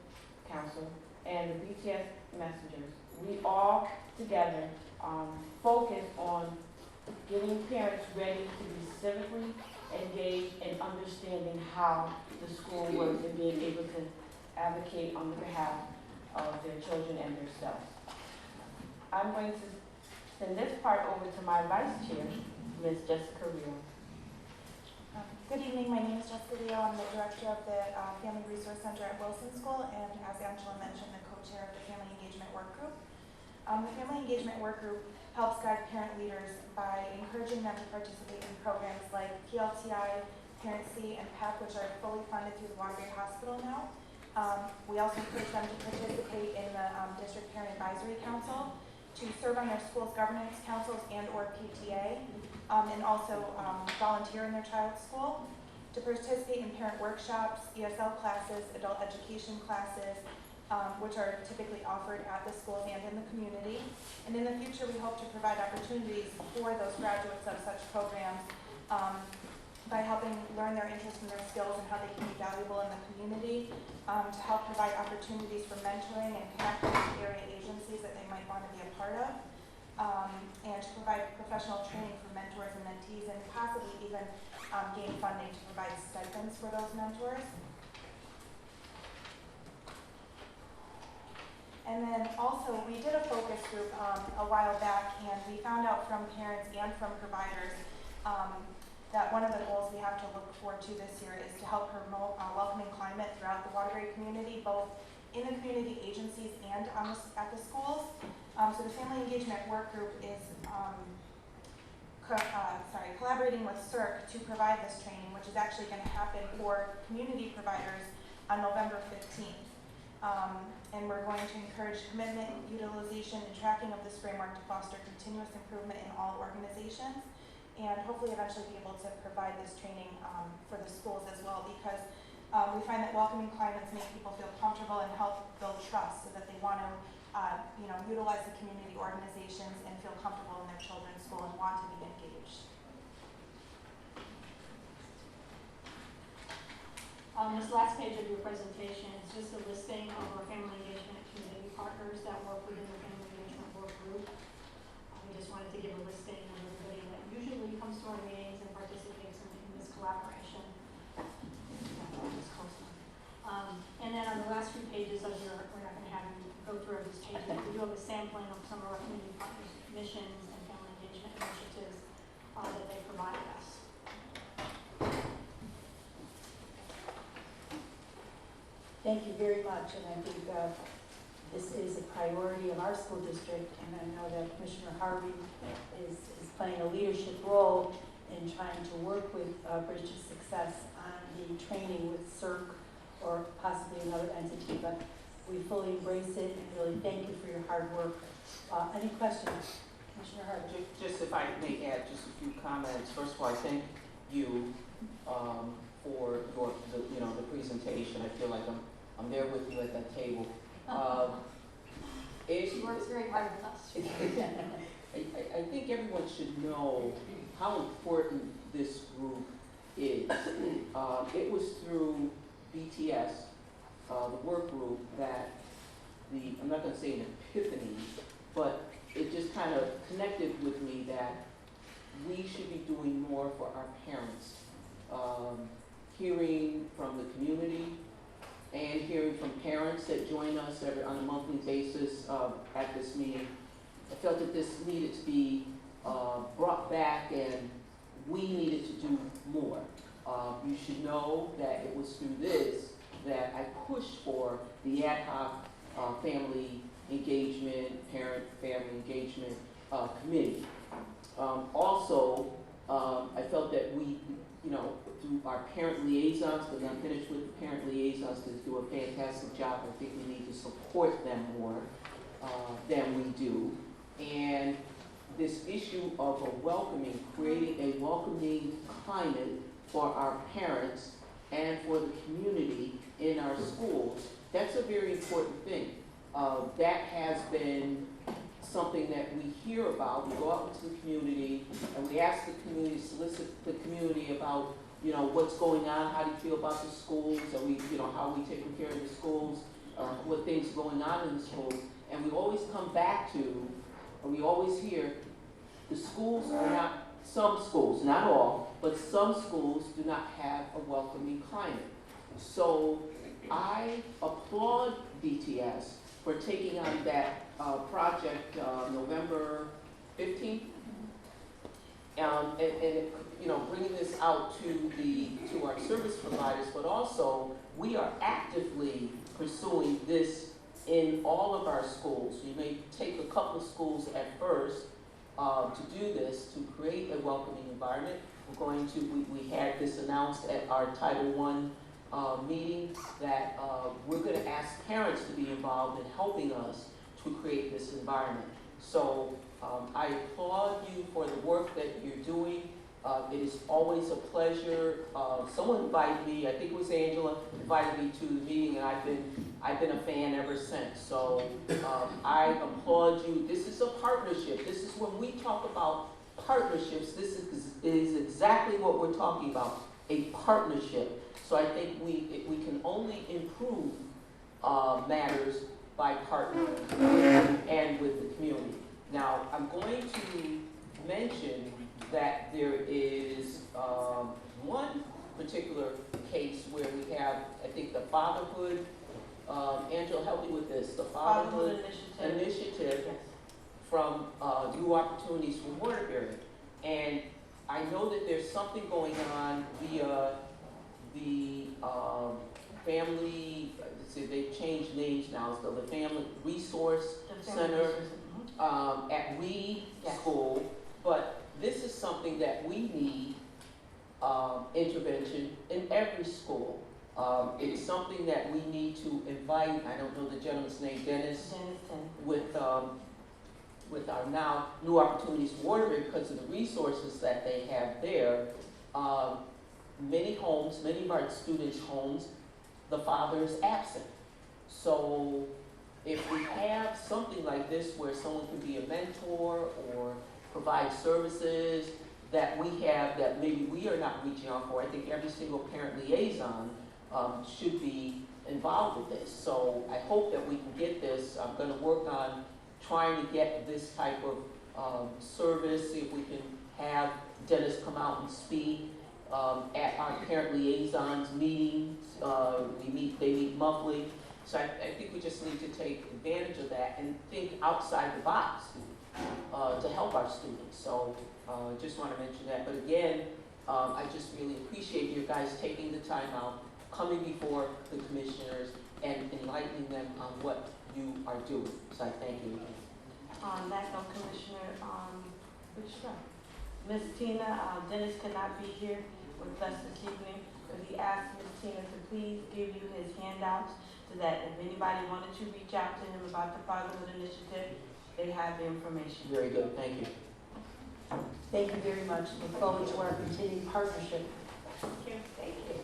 Council, and the BTS Messengers. We all together focus on getting parents ready to be civically engaged and understanding how the school works and being able to advocate on behalf of their children and themselves. I'm going to send this part over to my vice chair, Ms. Jessica Rio. Good evening, my name is Jessica Rio. I'm the director of the Family Resource Center at Wilson School, and as Angela mentioned, the co-chair of the Family Engagement Work Group. The Family Engagement Work Group helps guide parent leaders by encouraging them to participate in programs like PLTI, Parent C, and PEP, which are fully funded through the Waterbury Hospital now. We also encourage them to participate in the District Parent Advisory Council, to serve on their school's governance councils and or PTA, and also volunteer in their child's school, to participate in parent workshops, ESL classes, adult education classes, which are typically offered at the schools and in the community. And in the future, we hope to provide opportunities for those graduates of such programs by helping learn their interests and their skills and how they can be valuable in the community, to help provide opportunities for mentoring and connecting with area agencies that they might want to be a part of, and to provide professional training for mentors and mentees, and possibly even gain funding to provide stipends for those mentors. And then also, we did a focus group a while back, and we found out from parents and from providers that one of the goals we have to look forward to this year is to help promote a welcoming climate throughout the Waterbury community, both in the community agencies and at the schools. So the Family Engagement Work Group is collaborating with CERC to provide this training, which is actually going to happen for community providers on November 15th. And we're going to encourage commitment, utilization, and tracking of this framework to foster continuous improvement in all organizations, and hopefully eventually be able to provide this training for the schools as well, because we find that welcoming climates make people feel comfortable and help build trust so that they want to utilize the community organizations and feel comfortable in their children's school and want to be engaged. On this last page of your presentation is just a listing of our family engagement community partners. workers that work within the family engagement work group. We just wanted to give a listing of everybody that usually comes to our meetings and participates in this collaboration. And then on the last few pages of your, we're not going to have you go through all these pages, we do have a sampling of some of our community partners' missions and family engagement initiatives that they provided us. Thank you very much, and I think this is a priority of our school district, and I know that Commissioner Harvey is playing a leadership role in trying to work with Bridge to Success on the training with CERC or possibly another entity, but we fully embrace it and really thank you for your hard work. Any questions? Commissioner Harvey? Just if I may add just a few comments. First of all, I thank you for the presentation. I feel like I'm there with you at that table. She works very hard with us. I think everyone should know how important this group is. It was through BTS, the work group, that I'm not going to say an epiphany, but it just kind of connected with me that we should be doing more for our parents. Hearing from the community and hearing from parents that join us on a monthly basis at this meeting, I felt that this needed to be brought back and we needed to do more. You should know that it was through this that I pushed for the ad hoc family engagement, parent-family engagement committee. Also, I felt that we, through our parent liaisons, because I'm finished with the parent liaisons that do a fantastic job. I think we need to support them more than we do. And this issue of creating a welcoming climate for our parents and for the community in our schools, that's a very important thing. That has been something that we hear about. We go out into the community and we ask the community, solicit the community about, what's going on, how do you feel about the schools, are we, how are we taking care of the schools, what things are going on in the schools. And we always come back to, or we always hear, the schools are not, some schools, not all, but some schools do not have a welcoming climate. So I applaud BTS for taking on that project November 15th, and bringing this out to our service providers, but also we are actively pursuing this in all of our schools. You may take a couple of schools at first to do this, to create a welcoming environment. We had this announced at our Title I meeting that we're going to ask parents to be involved in helping us to create this environment. So I applaud you for the work that you're doing. It is always a pleasure. Someone invited me, I think it was Angela, invited me to the meeting, and I've been a fan ever since. So I applaud you. This is a partnership. This is when we talk about partnerships, this is exactly what we're talking about, a partnership. So I think we can only improve matters by partnering and with the community. Now, I'm going to mention that there is one particular case where we have, I think, the fatherhood, Angela, help me with this, the fatherhood initiative from New Opportunities for Waterbury. And I know that there's something going on via the family, they've changed names now, so the Family Resource Center at Reed School, but this is something that we need intervention in every school. It's something that we need to invite, I don't know the gentleman's name, Dennis, with our now New Opportunities for Waterbury, because of the resources that they have there. Many homes, many of our students' homes, the father is absent. So if we have something like this where someone can be a mentor or provide services that we have that maybe we are not reaching out for, I think every single parent liaison should be involved with this. So I hope that we can get this. I'm gonna work on trying to get this type of service, see if we can have Dennis come out and speak at our parent liaisons meetings. They meet monthly. So I think we just need to take advantage of that and think outside the box to help our students. So just want to mention that. But again, I just really appreciate you guys taking the time out, coming before the commissioners and enlightening them on what you are doing. So I thank you again. On that note, Commissioner, Ms. Tina, Dennis could not be here with us this evening, but he asked Ms. Tina to please give you his handouts so that if anybody wanted to reach out to him about the Fatherhood Initiative, they have the information. Very good. Thank you. Thank you very much. Look forward to our continued partnership. Thank you.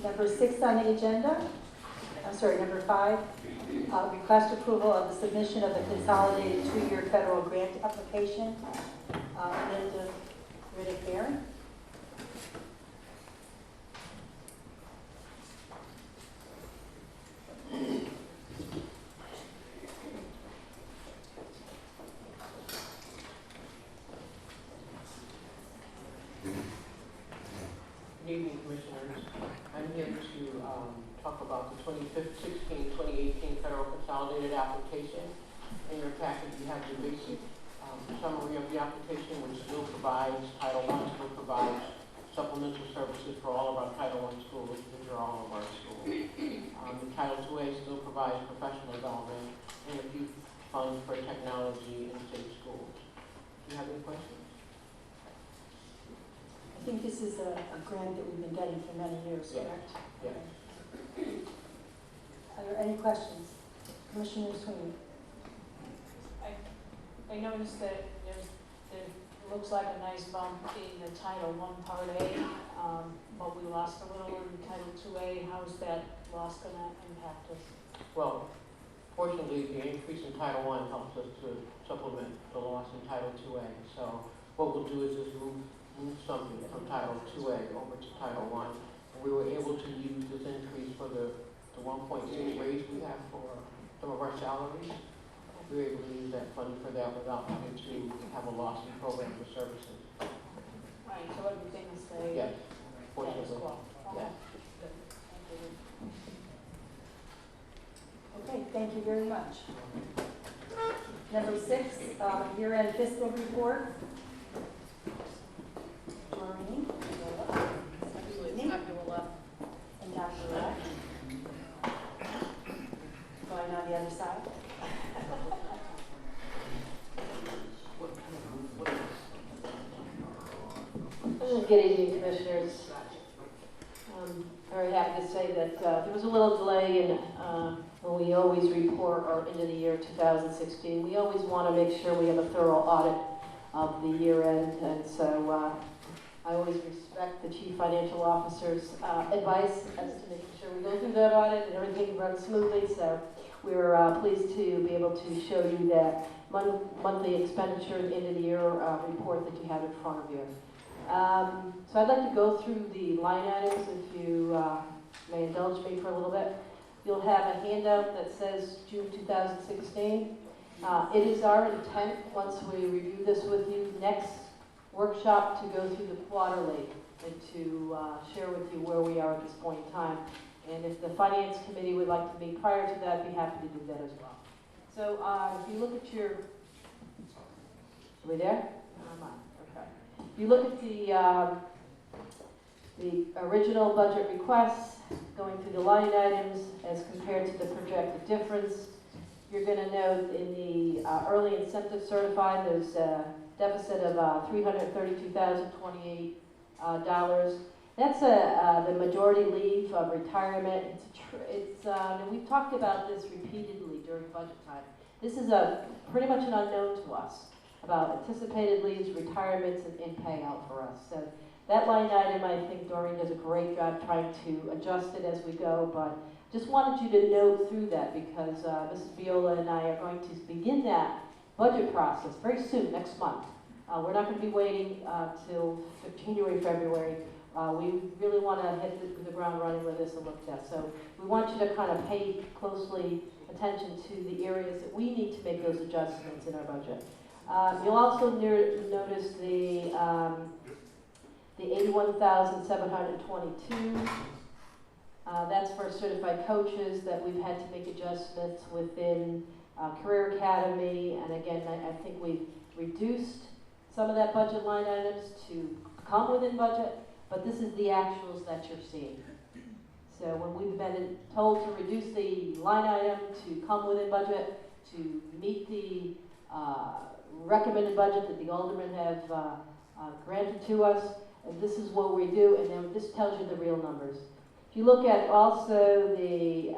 Number 6 on the agenda, number 5, request approval of the submission of the consolidated 2-year federal grant application. Linda Riddick-Barron. Good evening, Commissioners. I'm here to talk about the 2016-2018 Federal Consolidated Application. In your packet, you have the basic summary of the application, which still provides, Title I still provides supplemental services for all of our Title I schools, which are all of our schools. The Title IIA still provides professional development and a few funds for technology in state schools. Do you have any questions? I think this is a grant that we've been getting for many years, correct? Yes. Are there any questions? Commissioner Sweeney. I noticed that there looks like a nice bump in the Title I Part A, but we lost a little in Title IIA. How's that loss going to impact us? Well, fortunately, the increase in Title I helps us to supplement the loss in Title IIA. So what we'll do is just move something from Title IIA over to Title I. And we were able to use this increase for the 1.6 raise we have for some of our salaries. We were able to use that funding for that without having to have a loss in program for services. Right, so everything is staying Yes, status fortunately. quo. Yes. Good. Thank you. Okay, thank you very much. Number 6, year-end fiscal report. Maureen. And Dr. Rack. Going on the other side. Good evening, Commissioners. Very happy to say that there was a little delay in when we always report our end of the year 2016. We always want to make sure we have a thorough audit of the year end, and so I always respect the Chief Financial Officer's advice as to making sure we go through that audit and everything runs smoothly. So we're pleased to be able to show you that monthly expenditure and end of the year report that you have in front of you. So I'd like to go through the line items, if you may indulge me for a little bit. You'll have a handout that says June 2016. It is our intent, once we review this with you, next workshop to go through the quarterly and to share with you where we are at this point in time. And if the Finance Committee would like to meet prior to that, I'd be happy to do that as well. So if you look at your, are we there? Okay. If you look at the original budget requests, going through the line items as compared to the projected difference, you're going to note in the early incentive certified, there's a deficit of $332,028. That's the majority leave of retirement. And we've talked about this repeatedly during budget time. This is pretty much an unknown to us about anticipated leaves, retirements, and payout for us. So that line item, I think Doreen does a great job trying to adjust it as we go, but just wanted you to note through that because Mrs. Viola and I are going to begin that budget process very soon, next month. We're not going to be waiting till January, February. We really want to hit the ground running with this and look at. So we want you to kind of pay closely attention to the areas that we need to make those adjustments in our budget. You'll also notice the 81,722. That's for certified coaches that we've had to make adjustments within Career Academy. And again, I think we've reduced some of that budget line items to come within budget, but this is the actuals that you're seeing. So when we've been told to reduce the line item to come within budget, to meet the recommended budget that the aldermen have granted to us, and this is what we do, and then this tells you the real numbers. If you look at also the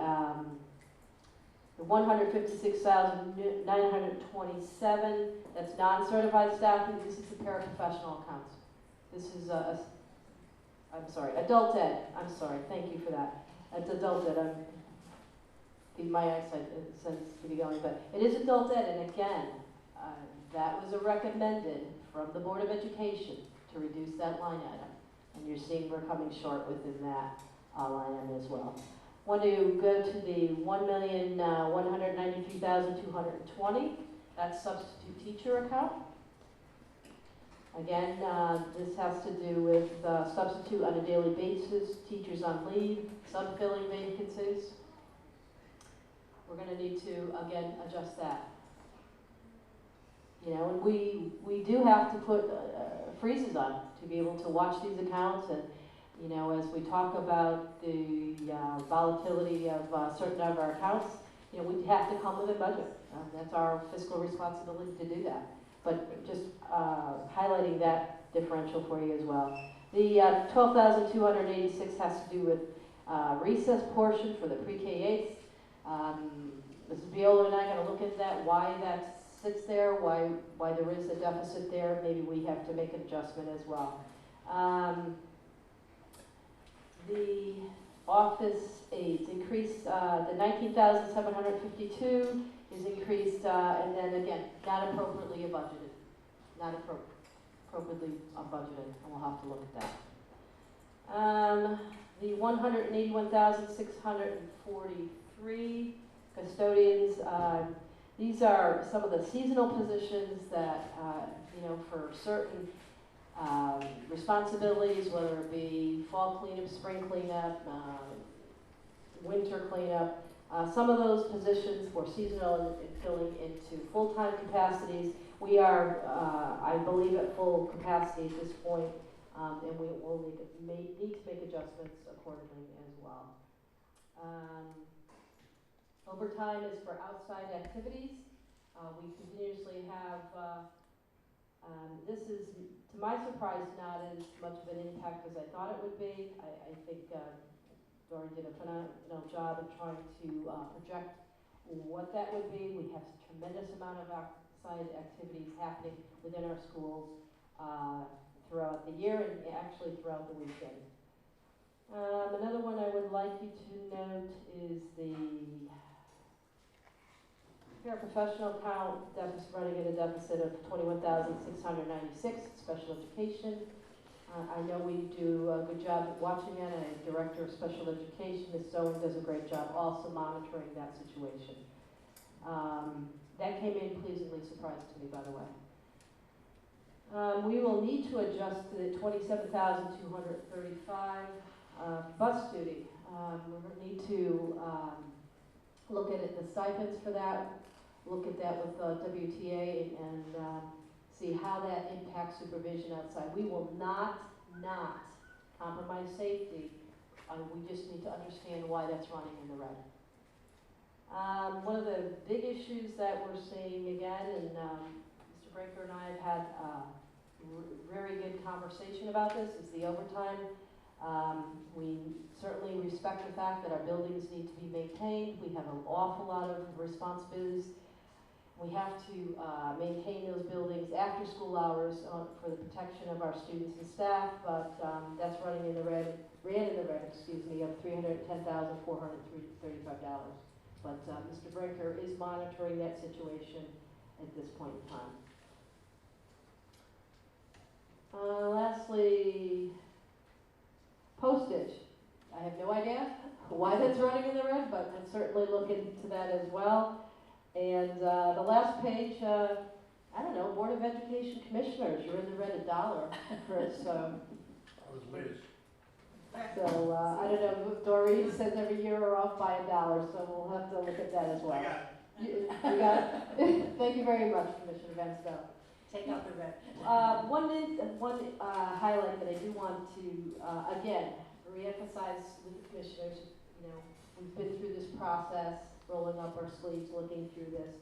156,927, that's non-certified staffing. This is the paraprofessional accounts. This is adult ed. I'm sorry, thank you for that. That's adult ed. My eyesight since to be going, but it is adult ed, and again, that was recommended from the Board of Education to reduce that line item, and you're seeing we're coming short within that line item as well. Want to go to the 1,193,220. That's substitute teacher account. Again, this has to do with substitute on a daily basis, teachers on leave, sub-filling vacancies. We're going to need to, again, adjust that. You know, and we do have to put freezes on to be able to watch these accounts, and you know, as we talk about the volatility of certain of our accounts, you know, we have to come with a budget. That's our fiscal responsibility to do that. But just highlighting that differential for you as well. The 12,286 has to do with recess portion for the pre-K 8s. Mrs. Viola and I are going to look at that, why that sits there, why there is a deficit there. Maybe we have to make an adjustment as well. The office aides increased, the 19,752 is increased, and then again, not appropriately budgeted. Not appropriately budgeted, and we'll have to look at that. The 181,643 custodians, these are some of the seasonal positions that, you know, for certain responsibilities, whether it be fall cleanup, spring cleanup, winter cleanup. Some of those positions were seasonal and filling into full-time capacities. We are, I believe, at full capacity at this point, and we will need to make adjustments accordingly as well. Overtime is for outside activities. We continuously have, this is, to my surprise, not as much of an impact as I thought it would be. I think Dory did a phenomenal job in trying to project what that would be. We have a tremendous amount of outside activities happening within our schools throughout the year and actually throughout the weekend. Another one I would like you to note is the paraprofessional account running at a deficit of 21,696, special education. I know we do a good job of watching it, and a director of special education, Ms. Owen, does a great job also monitoring that situation. That came in pleasantly surprised to me, by the way. We will need to adjust to the 27,235 bus duty. We're going to need to look at the stipends for that, look at that with WTA, and see how that impacts supervision outside. We will not compromise safety. We just need to understand why that's running in the red. One of the big issues that we're seeing again, and Mr. Brinker and I have had a very good conversation about this, is the overtime. We certainly respect the fact that our buildings need to be maintained. We have an awful lot of responsibilities. We have to maintain those buildings after school hours for the protection of our students and staff, but that's ran in the red, of $310,435. But Mr. Brinker is monitoring that situation at this point in time. Lastly, Postage, I have no idea why that's running in the red, but we'll certainly look into that as well. And the last page, I don't know, Board of Education Commissioners, you're in the red $1, Chris, so. I was Liz. So, I don't know, Doreen says every year we're off by $1, so we'll have to look at that as well. I got it. You got it? Thank you very much, Commissioner Van Stow. Take out the red. One highlight that I do want to, again, reemphasize with the commissioners, you know, we've been through this process, rolling up our sleeves, looking through this,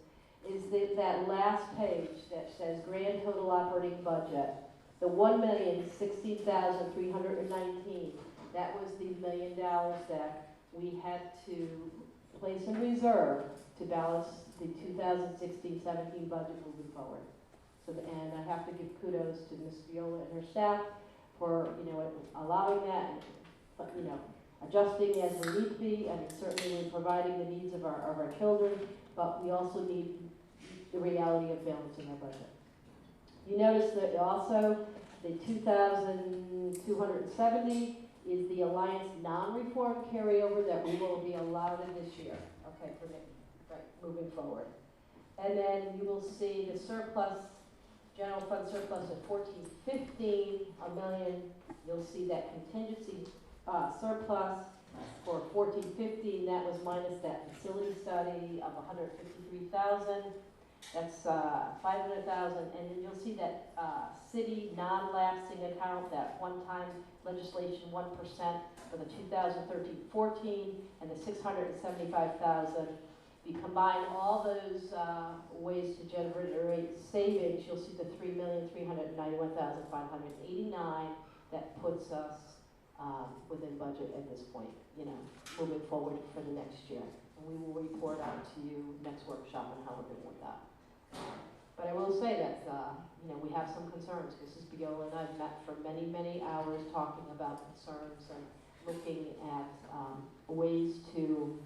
is that last page that says grand total operating budget, the $1,016,319, that was the $1 million that we had to place in reserve to balance the 2016-17 budget moving forward. So, and I have to give kudos to Ms. Viola and her staff for, you know, allowing that, and, you know, adjusting as we need to be, and certainly we're providing the needs of our children, but we also need the reality of balancing our budget. You notice that also the 2,270 is the Alliance non-reform carryover that we will be allowed in this year, okay, for me, right, moving forward. And then you will see the surplus, general fund surplus of 1415, $1 million. You'll see that contingency surplus for 1415, that was minus that facility study of 153,000. That's 500,000, and then you'll see that city non-lapsing account, that one-time legislation 1% for the 2013-14, and the 675,000. If you combine all those ways to generate savings, you'll see the 3,391,589. That puts us within budget at this point, you know, moving forward for the next year. And we will report out to you next workshop on how we're doing with that. But I will say that, you know, we have some concerns. Mrs. Biola and I have met for many, many hours talking about concerns and looking at ways to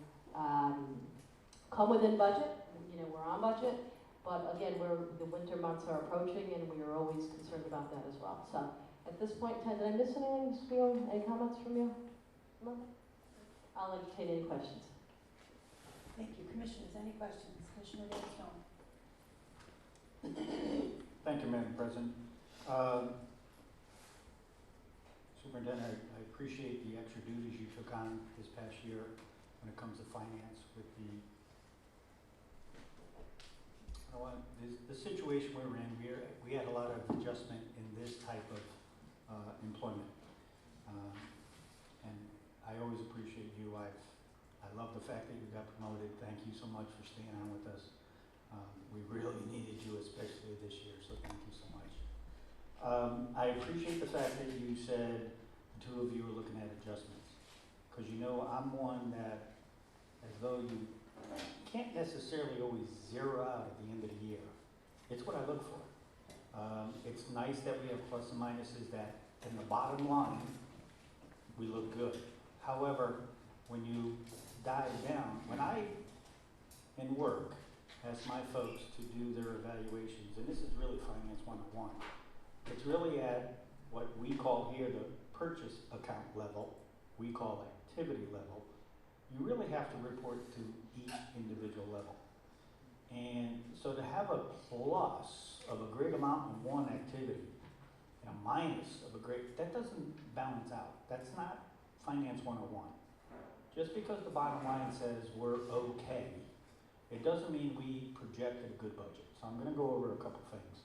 come within budget. You know, we're on budget, but again, the winter months are approaching, and we are always concerned about that as well. So at this point in time, did I miss anything, Mrs. Biola? Any comments from you? No? I'll entertain any questions. Thank you. Commissioners, any questions? Commissioner Van Stow. Thank you, Madam President. Superintendent, I appreciate the extra duties you took on this past year when it comes to finance with the situation we were in. We had a lot of adjustment in this type of employment. And I always appreciate you. I love the fact that you got promoted. Thank you so much for staying on with us. We really needed you, especially this year, so thank you so much. I appreciate the fact that you said the two of you are looking at adjustments, because you know I'm one that, as though you can't necessarily always zero out at the end of the year. It's what I look for. It's nice that we have plus and minuses, that in the bottom line, we look good. However, when you dive down, when I, in work, ask my folks to do their evaluations, and this is really Finance 101, it's really at what we call here the purchase account level, we call activity level. You really have to report to each individual level. And so to have a plus of a great amount in one activity and a minus of a great, that doesn't balance out. That's not Finance 101. Just because the bottom line says we're okay, it doesn't mean we projected a good budget. So I'm going to go over a couple things.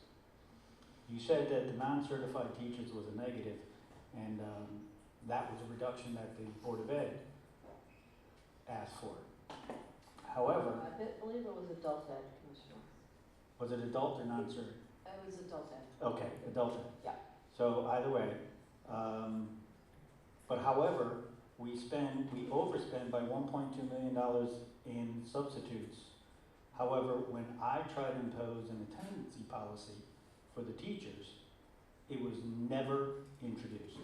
You said that the non-certified teachers was a negative, and that was a reduction that the Board of Ed asked for. However, I believe it was adult ed, Commissioner. was it adult or non-certified? It was adult ed. Okay, adult ed. Yeah. So either way, but however, we overspend by $1.2 million in substitutes. However, when I tried to impose an attendance policy for the teachers, it was never introduced.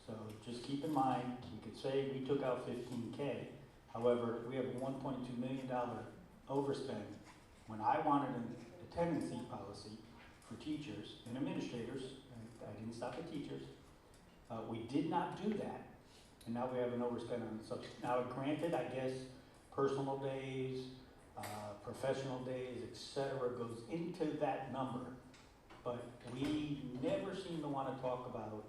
So just keep in mind, you could say we took out $15K. However, we have a $1.2 million overspend. When I wanted an attendance policy for teachers and administrators, I didn't stop at teachers, We did not do that, and now we have an overspend on the subject. Now, granted, I guess personal days, professional days, et cetera, goes into that number, but we never seem to want to talk about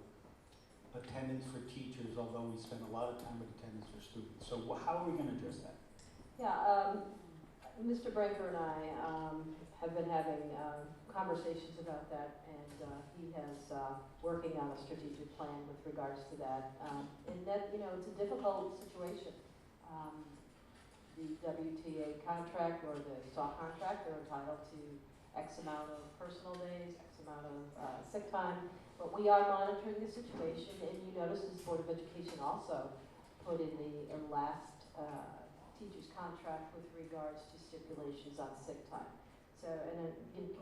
attendance for teachers, although we spend a lot of time with attendance for students. So how are we going to address that? Yeah, Mr. Brinker and I have been having conversations about that, and he has working on a strategic plan with regards to that. And that, you know, it's a difficult situation. The WTA contract or the SAW contract, they're entitled to X amount of personal days, X amount of sick time, but we are monitoring the situation, and you notice this Board of Education also put in the last teacher's contract with regards to stipulations on sick time. So, and then,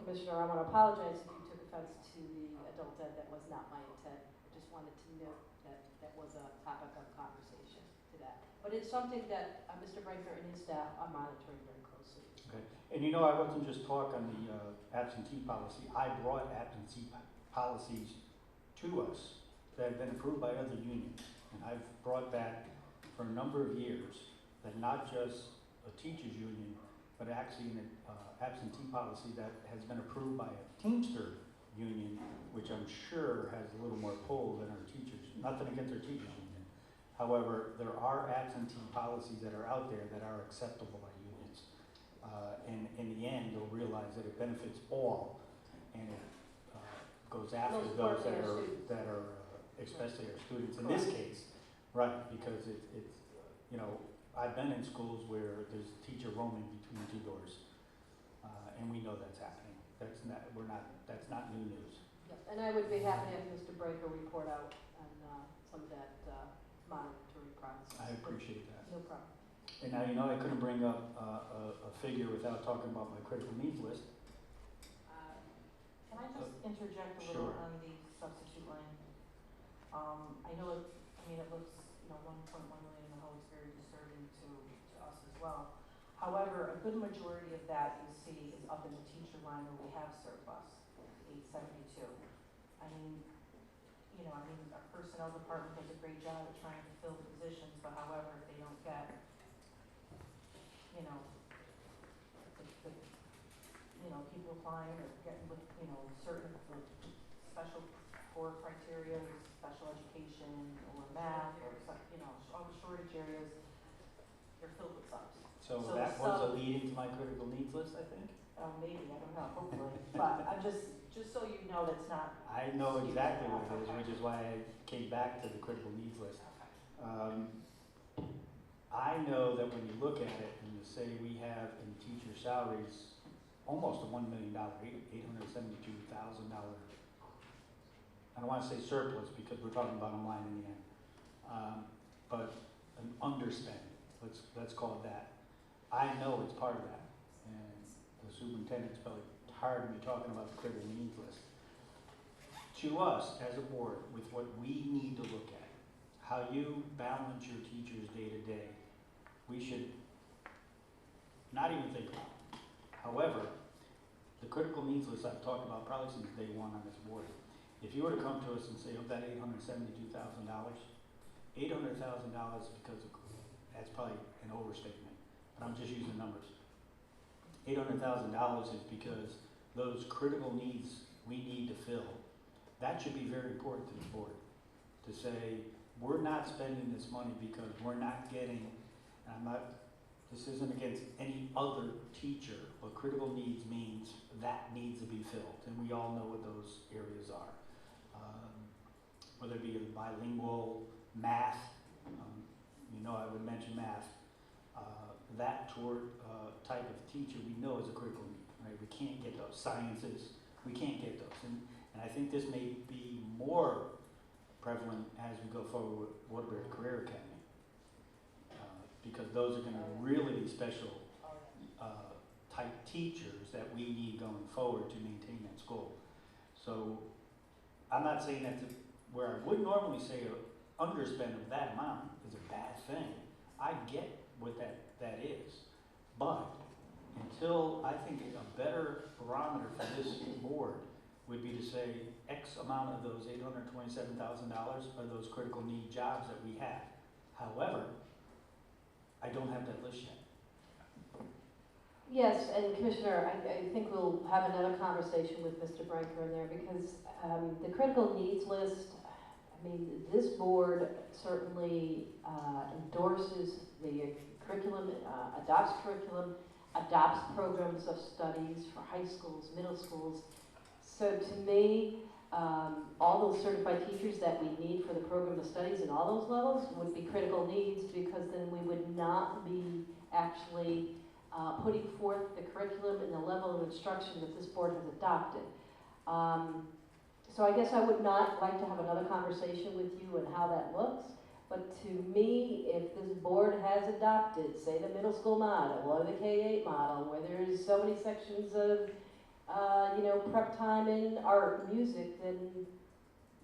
Commissioner, I want to apologize if you took offense to the adult ed. That was not my intent. I just wanted to note that that was a topic of conversation to that. But it's something that Mr. Brinker and his staff are monitoring very closely. Okay. And you know, I wasn't just talking on the absentee policy. I brought absentee policies to us that have been approved by other unions. And I've brought back for a number of years that not just a teachers union, but actually an absentee policy that has been approved by a Teamster union, which I'm sure has a little more pull than our teachers. Nothing against our teachers union. However, there are absentee policies that are out there that are acceptable by unions. And in the end, they'll realize that it benefits all, and it goes after those that are especially our students. In this case, right, because it's you know, I've been in schools where there's a teacher roaming between two doors, and we know that's happening. That's not new news. Yep. And I would be happy to have Mr. Brinker report out on some of that monitoring process. I appreciate that. No problem. And now, you know, I couldn't bring up a figure without talking about my critical needs list. Can I just interject a Sure. little on the substitute line? I know it looks, 1.1 million in the whole, it's very disturbing to us as well. However, a good majority of that you see is up in the teacher line where we have surplus, 872. Our personnel department does a great job at trying to fill the positions, but however, if they don't get, people applying or getting with, certain special core criteria, special education or math or, all the shortage areas, they're filled with subs. So that was a lead into my critical needs list, I think? Oh, maybe, I don't know, hopefully. But I'm just so you know, that's not. I know exactly what it is, which is why I came back to the critical needs list. I know that when you look at it and you say we have in teacher salaries almost a $1 million, $872,000. I don't want to say surplus because we're talking bottom line in the end, but an underspend. Let's call it that. I know it's part of that, and the superintendent's probably tired of me talking about the critical needs list. To us as a board, with what we need to look at, how you balance your teachers day to day, we should not even think about it. However, the critical needs list I've talked about probably since day one on this board. If you were to come to us and say, of that $872,000, $800,000 because that's probably an overstatement, but I'm just using numbers. $800,000 is because those critical needs we need to fill. That should be very important to the board to say, we're not spending this money because we're not getting, this isn't against any other teacher, but critical needs means that needs to be filled, and we all know what those areas are. Whether it be bilingual, math, I would mention math, that type of teacher we know is a critical need, right? We can't get those. Sciences, we can't get those. And I think this may be more prevalent as we go forward with Waterbury Career Academy, because those are going to really be special type teachers that we need going forward to maintain that school. So I'm not saying that where I would normally say an underspend of that amount is a bad thing. I get what that is, but until I think a better barometer for this board would be to say X amount of those $827,000 are those critical need jobs that we have. However, I don't have that list yet. Yes, and Commissioner, I think we'll have another conversation with Mr. Branker in there because the critical needs list, I mean, this board certainly endorses the curriculum, adopts programs of studies for high schools, middle schools. So to me, all those certified teachers that we need for the program of studies in all those levels would be critical needs because then we would not be actually putting forth the curriculum and the level of instruction that this board has adopted. So I guess I would not like to have another conversation with you and how that looks, but to me, if this board has adopted, say the middle school model or the K-8 model, where there's so many sections of, prep time in art, music, then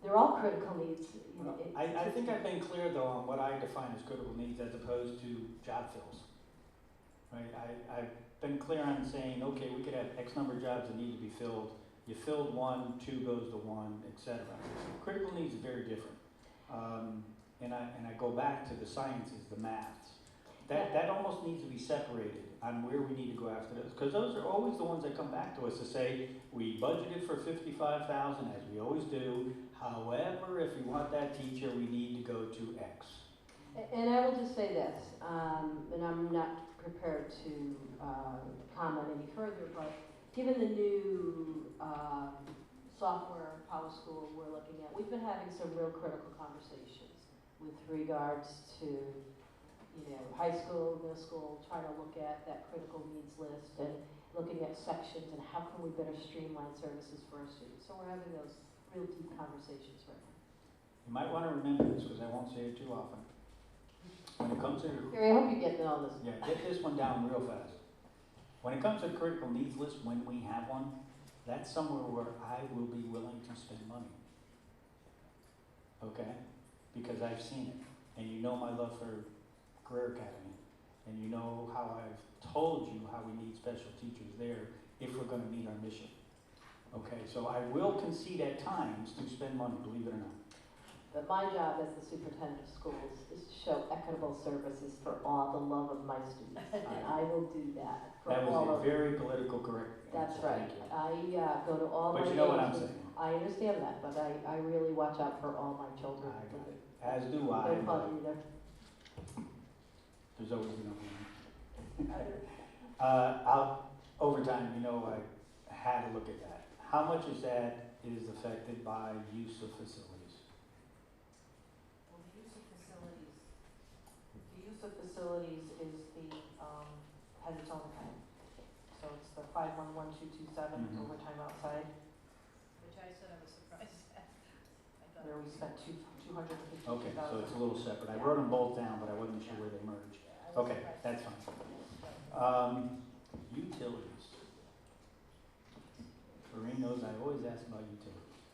they're all critical needs. Well, I think I've been clear though on what I define as critical needs as opposed to job fills. Right, I've been clear on saying, okay, we could have X number of jobs that need to be filled. You filled one, two goes to one, etc. Critical needs is very different. And I go back to the sciences, the maths. That almost needs to be separated on where we need to go after this. Because those are always the ones that come back to us to say, we budgeted for $55,000 as we always do. However, if we want that teacher, we need to go to X. And I will just say this, and I'm not prepared to comment any further, but given the new software Power School we're looking at, we've been having some real critical conversations with regards to, high school, middle school, trying to look at that critical needs list and looking at sections and how can we better streamline services for our students. So we're having those real deep conversations right now. You might want to remember this because I won't say it too often. When it comes to Gary, I hope you get all this. Yeah, get this one down real fast. When it comes to the critical needs list, when we have one, that's somewhere where I will be willing to spend money. Okay? Because I've seen it. And you know my love for Career Academy. And you know how I've told you how we need special teachers there if we're going to meet our mission. Okay, so I will concede at times to spend money, believe it or not. But my job as the superintendent of schools is to show equitable services for all the love of my students. And I will do that for That all was of a very political correct That's answer. right. Thank you. I go to all my But you know what I'm agencies. saying. I understand that, but I really watch out for all my children. I got it. As do I. No pun either. There's always enough room. Overtime, I had to look at that. How much is that is affected by use of facilities? Well, the use of facilities is has its own account. So it's the 511227 overtime outside, Which I said I was surprised at. where we spent $252,000. Okay, so it's a little separate. I wrote them both down, but I wasn't sure where they merged. Okay, that's fine. Utilities. Lorraine knows I always ask about utilities.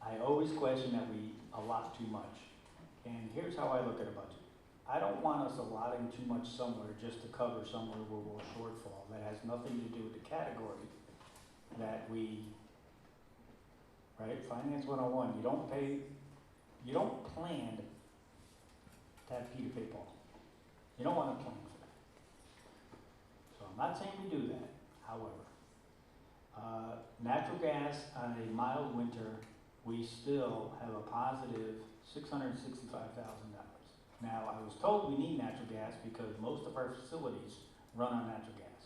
I always question that we allot too much. And here's how I look at a budget. I don't want us allotting too much somewhere just to cover somewhere where we're shortfall. That has nothing to do with the category that we, right? Finance 101, you don't plan to have Peter pay Paul. You don't want to plan for that. So I'm not saying we do that, however. Natural gas on a mild winter, we still have a positive $665,000. Now, I was told we need natural gas because most of our facilities run on natural gas.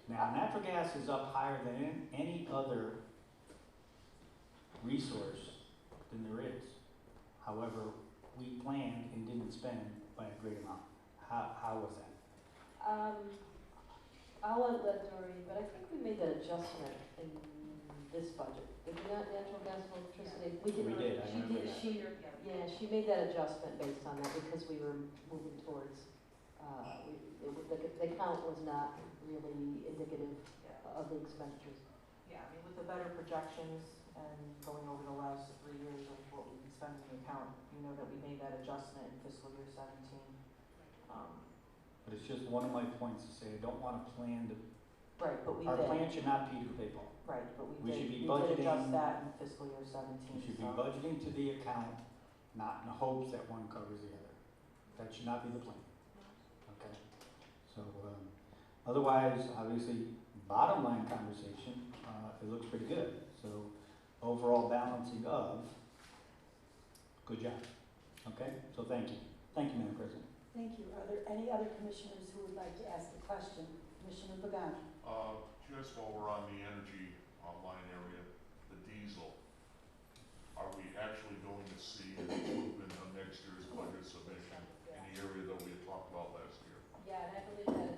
Now, natural gas is up higher than any other resource than there is. However, we planned and didn't spend by a great amount. How was that? I'll let Doreen, but I think we made that adjustment in this budget. Did we not, natural gas and electricity? We did, I remember that. She made that adjustment based on that because we were moving towards, the count was not really indicative of the expenditures. Yeah, I mean, with the better projections and going over the last 3 years of what we've been spending in the account, you know that we made that adjustment in fiscal year 17. But it's just one of my points to say I don't want to plan to Right, but we Our did. plan should not be to pay Paul. Right, but We should be we did adjust budgeting- that in fiscal year 17. We should be so- budgeting to the account, not in the hopes that one covers the other. That should not be the plan. Okay? So, otherwise, obviously, bottom line conversation, it looks pretty good. So, overall balancing of, good job. Okay? So thank you. Thank you, Madam President. Thank you. Are there any other commissioners who would like to ask a question? Commissioner Pagano? Just while we're on the energy line area, the diesel, are we actually going to see an improvement on next year's budget submission in the area that we had talked about last year? Yeah, and I believe that,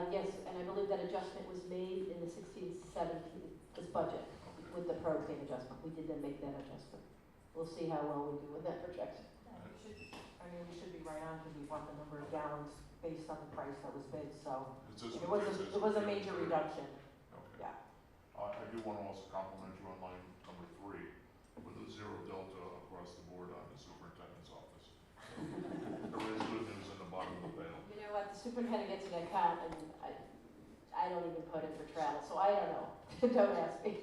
yes, and I believe that adjustment was made in the 16-17, this budget, with the propane adjustment. We did then make that adjustment. We'll see how well we do with that projection. We should be right on because we bought the number of gallons based on the price that was bid, so It's just it what was this is, it was a okay, major sorry. reduction. Okay. Yeah. I do want to also compliment you on line number 3 with the 0 delta across the board on the superintendent's office. So, there is good news in the bottom of the barrel. You know what, the superintendent gets an account and I don't even put in for travel, so I don't know. Don't ask me.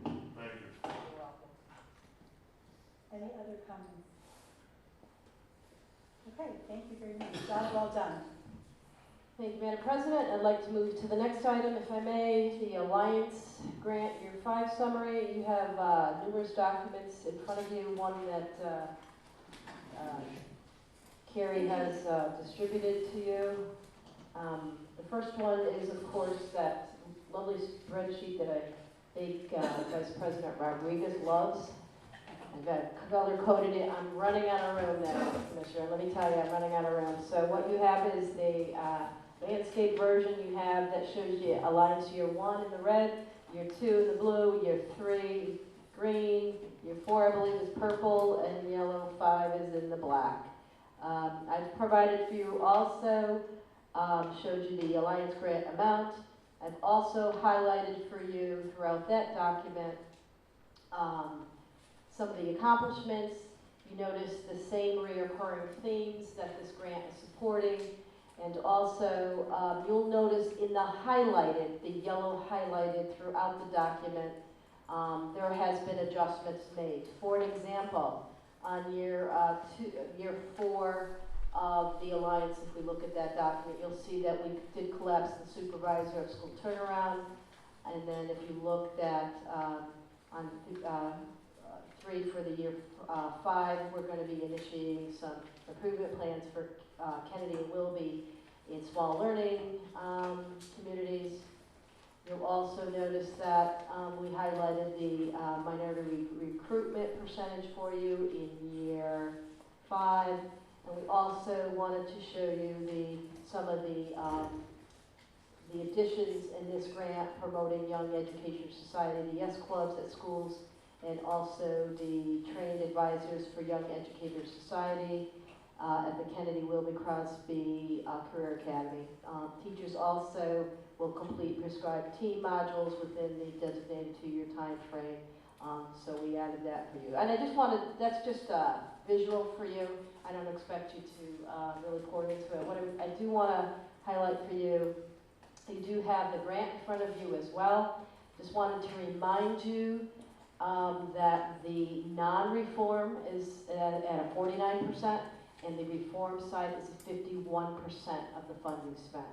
Thank you. You're welcome. Any other comments? Okay, thank you very much. Job well done. Thank you, Madam President. I'd like to move to the next item, if I may, the Alliance Grant Year 5 summary. You have numerous documents in front of you, one that Carrie has distributed to you. The first one is, of course, that lovely spreadsheet that I think Vice President Rodriguez loves. I've color-coded it. I'm running out of room now, Commissioner. Let me tell you, I'm running out of room. So what you have is the landscape version. You have that shows you Alliance Year 1 in the red, Year 2 in the blue, Year 3 green, Year 4 I believe is purple, and yellow, 5 is in the black. I've provided for you also, showed you the Alliance grant amount. I've also highlighted for you throughout that document some of the accomplishments. You notice the same reoccurring themes that this grant is supporting. And also, you'll notice in the highlighted, the yellow highlighted throughout the document, there has been adjustments made. For an example, on year 4 of the Alliance, if we look at that document, you'll see that we did collapse the supervisor of school turnaround. And then if you looked at on 3 for the year 5, we're going to be initiating some improvement plans for Kennedy and Wilby in small learning communities. You'll also notice that we highlighted the minority recruitment percentage for you in year 5. And we also wanted to show you some of the additions in this grant promoting Young Education Society, the YES clubs at schools, and also the trained advisors for Young Educators Society at the Kennedy Wilby Crosby Career Academy. Teachers also will complete prescribed team modules within the designated 2-year time frame. So we added that for you. And I just wanted, that's just visual for you. I don't expect you to really pour into it. What I do want to highlight for you, you do have the grant in front of you as well. Just wanted to remind you that the non-reform is at a 49%, and the reform side is 51% of the funding spent.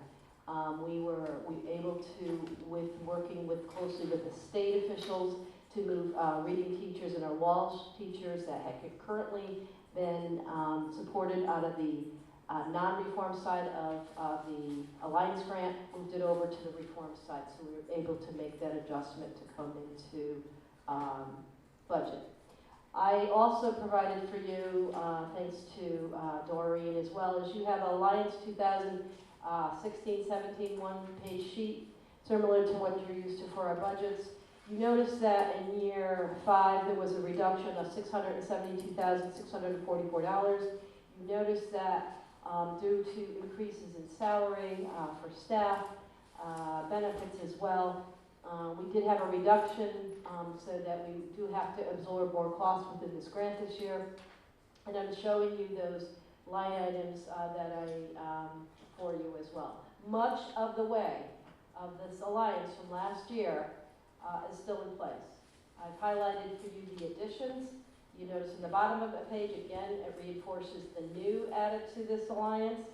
We were able to, working closely with the state officials, to move reading teachers and our Walsh teachers that had currently been supported out of the non-reform side of the Alliance grant, moved it over to the reform side, so we were able to make that adjustment to come into budget. I also provided for you, thanks to Doreen as well, as you have Alliance 2016-17 one-page sheet, similar to what you're used to for our budgets. You notice that in year 5 there was a reduction of $672,644. You notice that due to increases in salary for staff, benefits as well, we did have a reduction so that we do have to absorb more costs within this grant this year. And I'm showing you those line items that for you as well. Much of the way, of this alliance from last year is still in place. I've highlighted for you the additions. You notice in the bottom of the page, again, it reinforces the new added to this alliance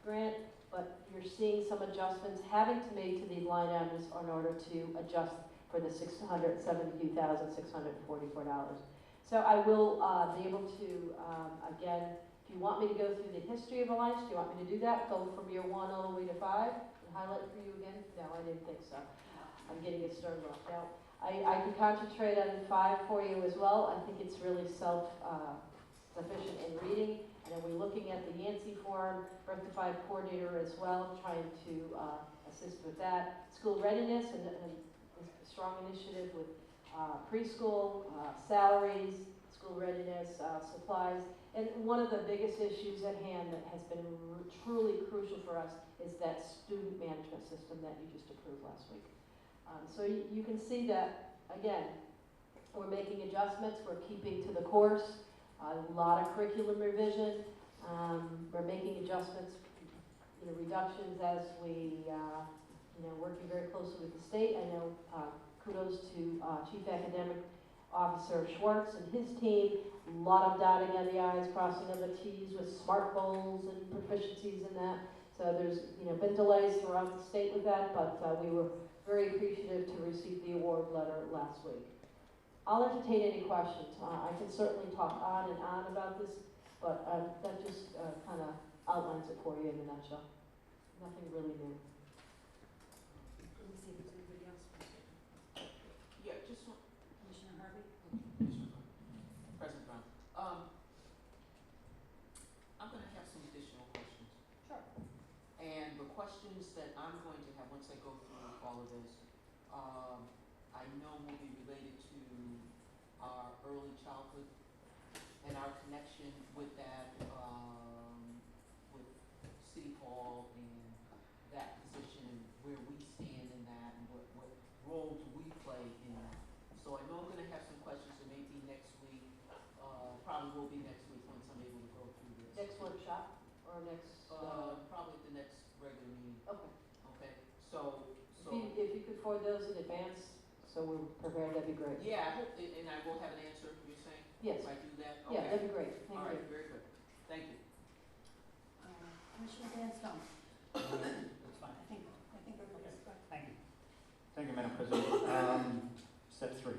grant, but you're seeing some adjustments having to be made to these line items in order to adjust for the $672,644. So I will be able to, again, if you want me to go through the history of Alliance, do you want me to do that? Go from year 1 all the way to 5 and highlight for you again? No, I didn't think so. I'm getting a stern look. Now, I can concentrate on 5 for you as well. I think it's really self-sufficient in reading. And then we're looking at the Yancey Forum, Birth to 5 coordinator as well, trying to assist with that. School readiness and a strong initiative with preschool, salaries, school readiness, supplies. And one of the biggest issues at hand that has been truly crucial for us is that student management system that you just approved last week. So you can see that, again, we're making adjustments, we're keeping to the course, a lot of curriculum revision, we're making adjustments, reductions as we, working very closely with the state. I know kudos to Chief Academic Officer Schwartz and his team. A lot of dotting of the I's, crossing of the T's with SMART goals and proficiencies in that. So there's been delays throughout the state with that, but we were very appreciative to receive the award letter last week. I'll entertain any questions. I can certainly talk on and on about this, but that just kind of outlines it for you in a nutshell. Nothing really new. Let me see if there's anybody else. Yeah, just one. Commissioner Harvey? President Brown. I'm going to have some additional questions. Sure. And the questions that I'm going to have once I go through all of this, I know will be related to our early childhood and our connection with that, with City Hall and that position and where we stand in that and what role do we play in that. So I know I'm going to have some questions that may be next week, probably will be next week once I'm able to go through this. Next workshop or next? Probably at the next regular meeting. Okay. Okay, so. If you could forward those in advance, so we're prepared, that'd be great. Yeah, I hope, and I will have an answer, you're saying? Yes. If I do that? Yeah, Okay. that'd be great. Thank you. All right, very good. Thank you. Commissioner Dan Stone? That's fine. I think everybody's good. Thank you. Thank you, Madam President. Step 3.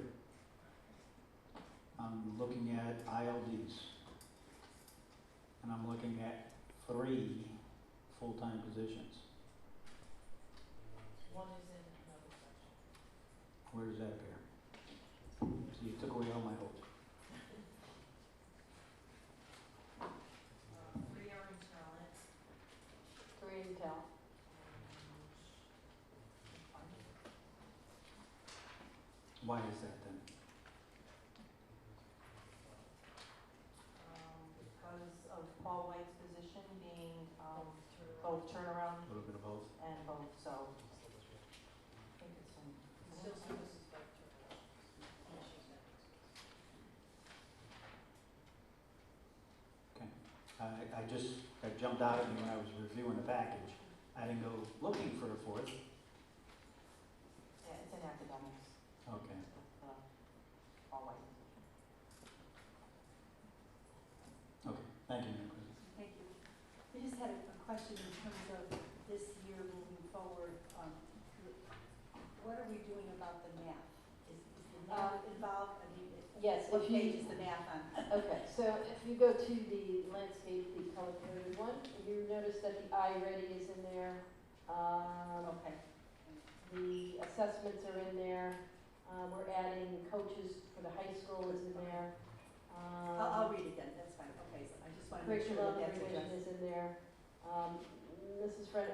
I'm looking at ILDs. And I'm looking at 3 full-time positions. One is in another section. Where does that appear? So you took away all my hope. 3 are in talent. 3 intel. Why is that then? Because of Paul White's position being both turnaround A little bit of both? and both, so I think it's in. Still services like Okay. That jumped out at me when I was reviewing the package. I didn't go looking for the 4th. Yeah, it's in academics, Okay. Paul White. Okay. Thank you, Madam President. Thank you. I just had a question in terms of this year moving forward. What are we doing about the math? Is the math involved? I mean, Yes, what if you- page is the math on? Okay, so if you go to the landscape, the color coded one, you notice that the iReady is in there. Okay. The assessments are in there. We're adding coaches for the high school is in there. I'll read it then, that's fine. Okay, so I just want to make sure Curriculum that that's revision addressed. is in there. Mrs. Fred,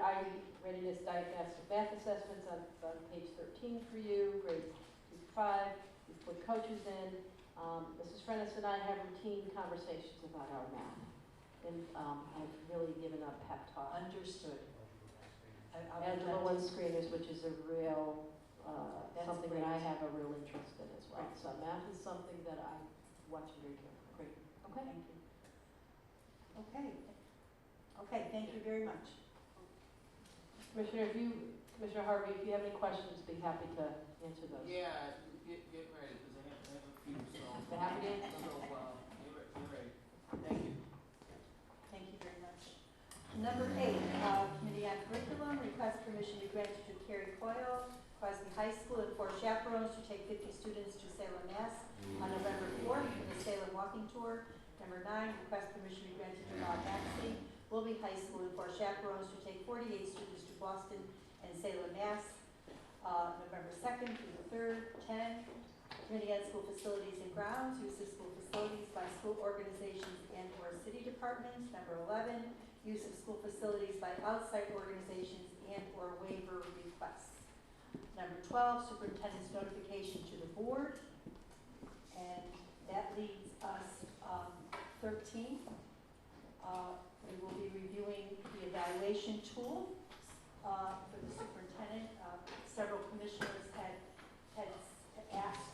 readiness diagnostic math assessments on page 13 for you, grades 2 to 5. We've put coaches in. Mrs. Frennis and I have routine conversations about our math. And I've really given up pep talk. Understood. Angela One Screeners, which is a real, That's something that I great. have a real interest in as well. Great. So math is something that I watch very carefully. Great. Okay. Thank you. Okay. Okay, thank you very much. Commissioner, if you Commissioner Harvey, if you have any questions, be happy to answer those. Yeah, get ready, because I have a few, so. Be happy to answer. So, get ready. Thank you. Thank you very much. Number 8, Committee on Curriculum, request permission to be granted to Carrie Coyle, Crosby High School, and 4 chaperones to take 50 students to Salem, Mass. On November 4th for the Salem Walking Tour. Number 9, request permission to be granted to Bob Maxey, Wilby High School, and 4 chaperones to take 48 students to Boston and Salem, Mass. November 2nd through the 3rd. 10, Committee on School Facilities and Grounds, use of school facilities by school organizations and or city departments. Number 11, use of school facilities by outside organizations and or waiver requests. Number 12, superintendent's notification to the board. And that leads us 13. We will be reviewing the evaluation tool for the superintendent. Several commissioners had asked.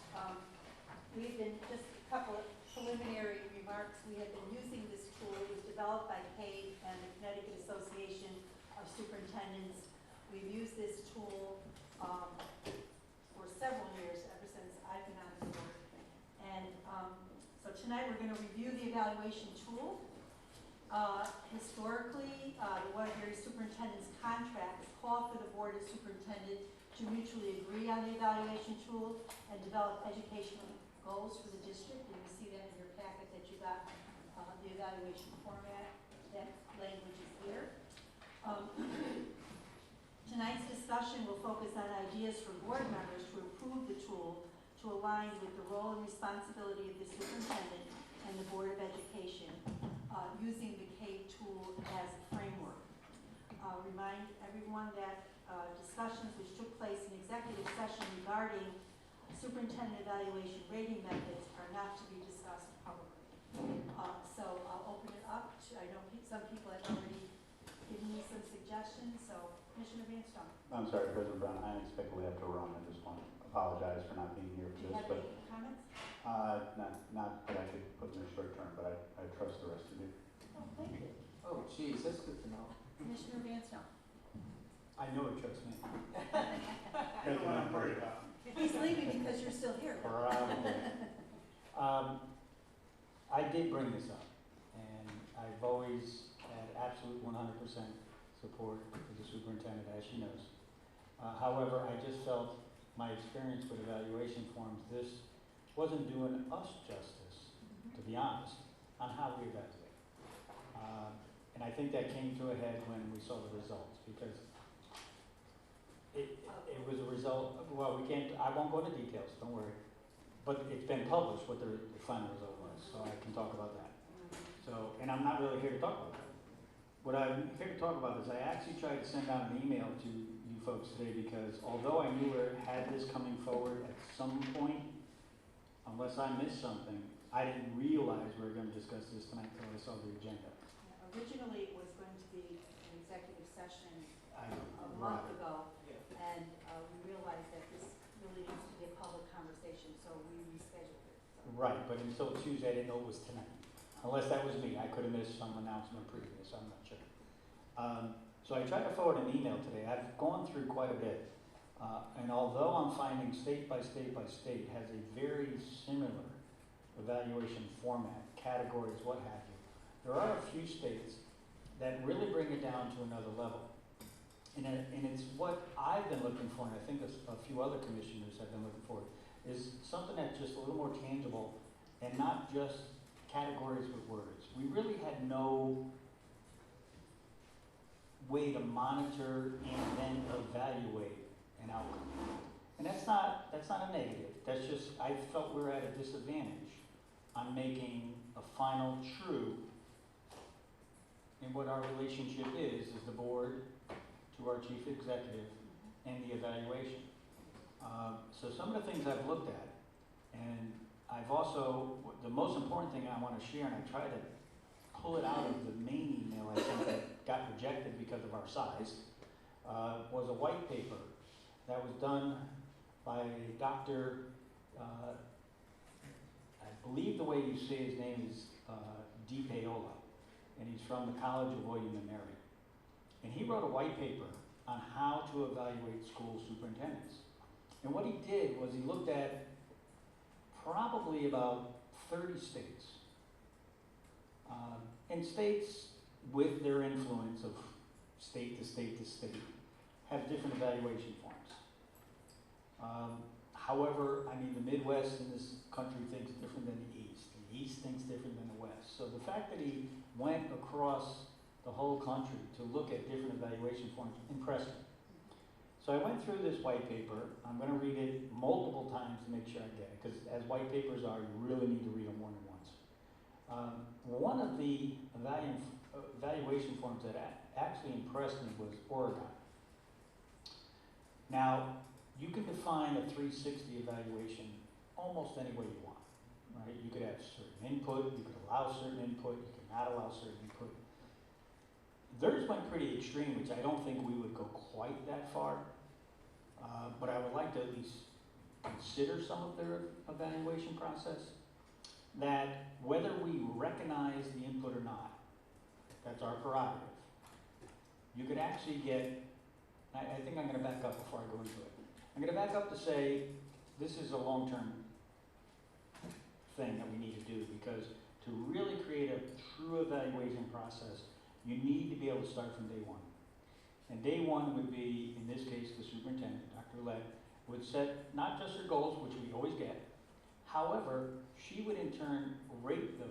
We've been, just a couple of preliminary remarks, we have been using this tool. It was developed by CAVE and the Connecticut Association of Superintendents. We've used this tool for several years, ever since I've been on the board. And so tonight we're going to review the evaluation tool. Historically, the Waterbury Superintendent's contracts call for the Board of Superintendent to mutually agree on the evaluation tool and develop educational goals for the district. And you see that in your packet that you got, the evaluation format. That language is here. Tonight's discussion will focus on ideas for board members to improve the tool to align with the role and responsibility of the superintendent and the Board of Education, using the CAVE tool as a framework. Remind everyone that discussions which took place in executive session regarding superintendent evaluation rating methods are not to be discussed publicly. So I'll open it up to, I know some people have already given me some suggestions, so Commissioner Van Stone. I'm sorry, President Brown, I unexpectedly have to run. I just want to apologize for not being here Do for you this, have but any comments? not that I could put in the short term, but I trust the rest of you. Oh, thank you. Oh, geez, that's good to know. Commissioner Van Stone. I know it trusts me. That's what I'm worried about. He's leaving because you're still here. Probably. I did bring this up, and I've always had absolute 100% support for the superintendent, as she knows. However, I just felt my experience with evaluation forms, this wasn't doing us justice, to be honest, on how we evaluate. And I think that came to a head when we saw the results, because it was a result, well, we can't, I won't go into details, don't worry, but it's been published what the final result was, so I can talk about that. So, and I'm not really here to talk about that. What I'm here to talk about is I actually tried to send out an email to you folks today, because although I knew we had this coming forward at some point, unless I missed something, I didn't realize we were going to discuss this tonight until I saw the agenda. Yeah, originally, it was going to be an executive session I a month ago, and we realized that this really needs to be a public conversation, so we rescheduled it. So. Right, but until Tuesday, I didn't know it was tonight. Unless that was me, I could have missed some announcement previous, I'm not sure. So I tried to forward an email today. I've gone through quite a bit, and although I'm finding state by state has a very similar evaluation format, categories, what have you, there are a few states that really bring it down to another level. And it's what I've been looking for, and I think a few other commissioners have been looking for, is something that's just a little more tangible and not just categories with words. We really had no way to monitor and then evaluate an outcome. And that's not a negative. That's just, I felt we were at a disadvantage on making a final true in what our relationship is the board to our chief executive and the evaluation. So some of the things I've looked at, and I've also, the most important thing I want to share, and I try to pull it out of the main email I sent that got rejected because of our size, was a white paper that was done by Dr. I believe the way you say his name is DiPaola, and he's from the College of William and Mary. And he wrote a white paper on how to evaluate school superintendents. And what he did was he looked at probably about 30 states. And states, with their influence of state to state to state, have different evaluation forms. However, I mean, the Midwest in this country thinks different than the East. The East thinks different than the West. So the fact that he went across the whole country to look at different evaluation forms impressed me. So I went through this white paper. I'm going to read it multiple times to make sure I get it, because as white papers are, you really need to read them more than once. One of the evaluation forms that actually impressed me was Oregon. Now, you can define a 360 evaluation almost any way you want, right? You could have certain input, you could allow certain input, you could not allow certain input. Theirs went pretty extreme, which I don't think we would go quite that far, but I would like to at least consider some of their evaluation process. That whether we recognize the input or not, that's our prerogative. You could actually get, I think I'm going to back up before I go into it. I'm going to back up to say this is a long-term thing that we need to do, because to really create a true evaluation process, you need to be able to start from day one. And day one would be, in this case, the superintendent, Dr. Lett, would set not just her goals, which we always get. However, she would in turn rate those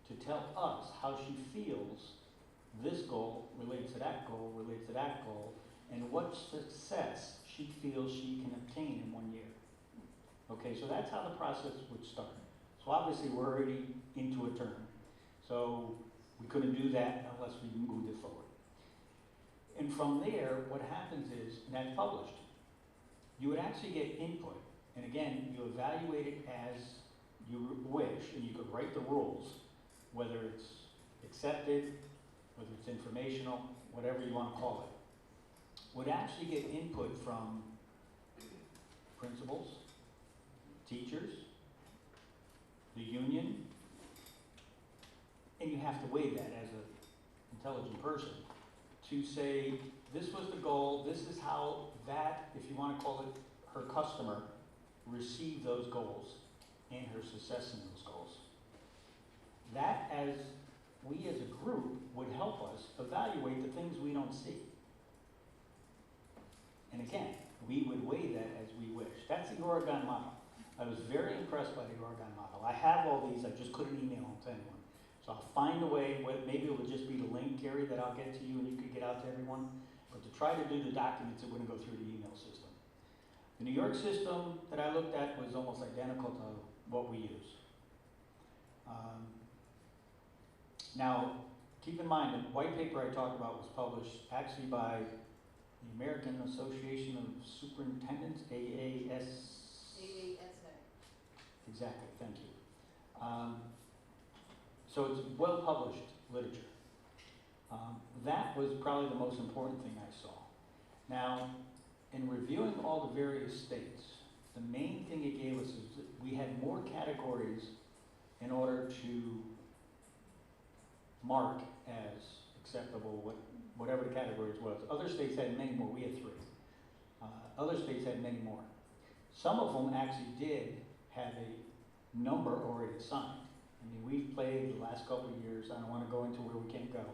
to tell us how she feels this goal relates to that goal, relates to that goal, and what success she feels she can obtain in 1 year. Okay, so that's how the process would start. So obviously we're already into a term. So we couldn't do that unless we moved it forward. And from there, what happens is, and that's published, you would actually get input. And again, you evaluate it as you wish, and you could write the rules, whether it's accepted, whether it's informational, whatever you want to call it. Would actually get input from principals, teachers, the union, and you have to weigh that as an intelligent person to say, this was the goal, this is how that, if you want to call it her customer, received those goals and her success in those goals. That, as we as a group, would help us evaluate the things we don't see. And again, we would weigh that as we wish. That's the Oregon model. I was very impressed by the Oregon model. I have all these, I just couldn't email them to anyone. So I'll find a way, maybe it would just be the link, Gary, that I'll get to you and you could get out to everyone. But to try to do the documents, it wouldn't go through the email system. The New York system that I looked at was almost identical to what we use. Now, keep in mind, the white paper I talked about was published actually by the American Association of Superintendents, AAS. Exactly, thank you. So it's well-published literature. That was probably the most important thing I saw. Now, in reviewing all the various states, the main thing it gave us is that we had more categories in order to mark as acceptable, whatever the categories was. Other states had many more, we had 3. Other states had many more. Some of them actually did have a number already assigned. I mean, we've played the last couple of years, I don't want to go into where we can't go,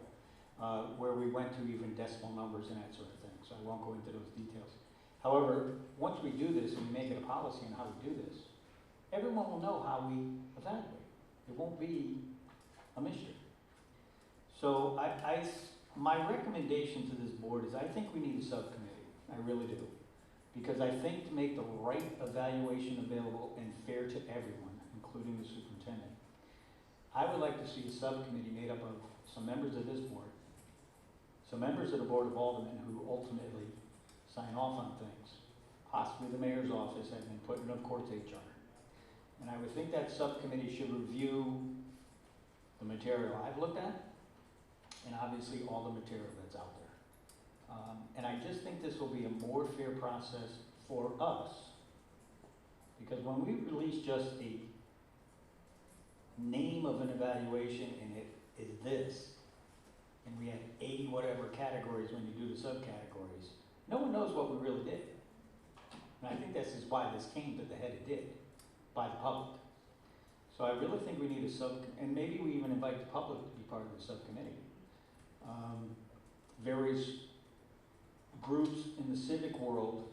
where we went to even decimal numbers and that sort of thing, so I won't go into those details. However, once we do this and we make it a policy on how we do this, everyone will know how we evaluate. It won't be a mystery. So my recommendation to this board is I think we need a subcommittee. I really do. Because I think to make the right evaluation available and fair to everyone, including the superintendent, I would like to see a subcommittee made up of some members of this board, some members of the Board of Aldermen who ultimately sign off on things. Possibly the mayor's office has been put in, of course, HR. And I would think that subcommittee should review the material I've looked at, and obviously all the material that's out there. And I just think this will be a more fair process for us, because when we release just a name of an evaluation and it is this, and we have A1 whatever categories when you do the subcategories, no one knows what we really did. And I think this is why this came to the head it did, by the public. So I really think we need a and maybe we even invite the public to be part of the subcommittee. Various groups in the civic world,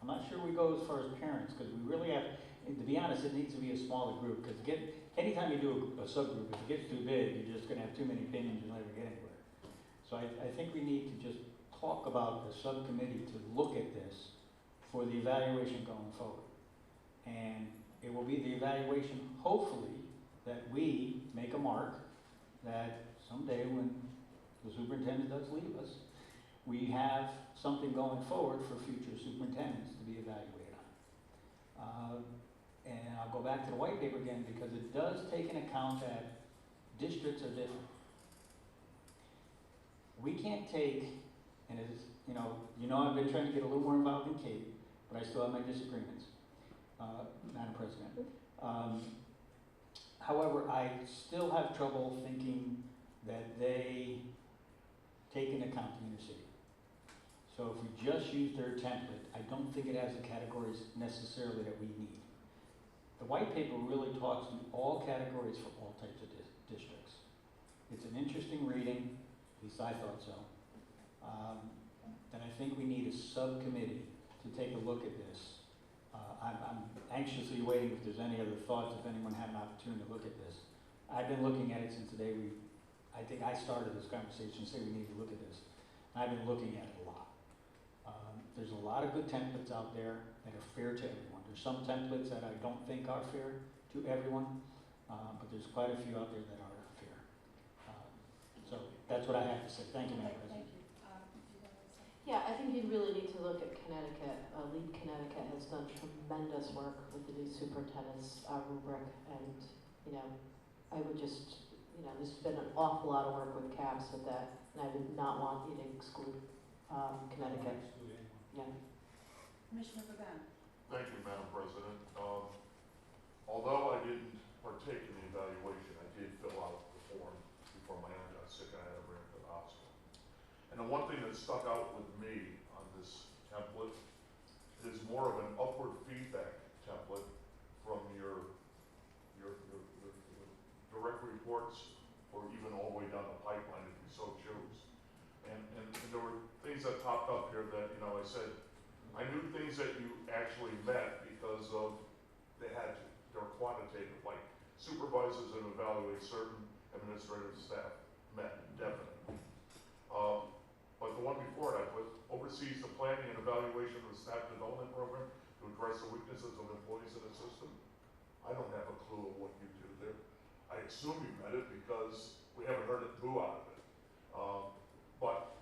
I'm not sure we go as far as parents, because we really have, and to be honest, it needs to be a smaller group, because anytime you do a subgroup, if it gets too big, you're just gonna have too many opinions and never get anywhere. So I think we need to just talk about the subcommittee to look at this for the evaluation going forward. And it will be the evaluation, hopefully, that we make a mark that someday when the superintendent does leave us, we have something going forward for future superintendents to be evaluated on. And I'll go back to the white paper again because it does take into account that districts are different. We can't take, and it's, I've been trying to get a little more involved in Kate, but I still have my disagreements, Madam President. However, I still have trouble thinking that they take into account the inner city. So if we just use their template, I don't think it has the categories necessarily that we need. The white paper really talks in all categories for all types of districts. It's an interesting reading, at least I thought so. And I think we need a subcommittee to take a look at this. I'm anxiously waiting if there's any other thoughts, if anyone had an opportunity to look at this. I've been looking at it since the day I think I started this conversation, say we need to look at this. And I've been looking at it a lot. There's a lot of good templates out there that are fair to everyone. There's some templates that I don't think are fair to everyone, but there's quite a few out there that are fair. So that's what I have to say. Thank you, Madam President. Thank you. Yeah, I think you really need to look at Connecticut. Lead Connecticut has done tremendous work with the new superintendent's rubric, and I would just, there's been an awful lot of work with CAPS with that, and I would not want you to exclude Connecticut. Yeah. Commissioner Bevan. Thank you, Madam President. Although I didn't partake in the evaluation, I did fill out the form before my aunt got sick and I had to bring her to the hospital. And the one thing that stuck out with me on this template is more of an upward feedback template from your direct reports or even all the way down the pipeline if you so choose. And there were things that popped up here that, I said, I knew things that you actually met because of they're quantitative, like supervisors and evaluate certain administrative staff met, definitely. But the one before it, I put oversees the planning and evaluation of the staff development program to address the weaknesses of employees in the system. I don't have a clue of what you do there. I assume you met it because we haven't heard a boo out of it. But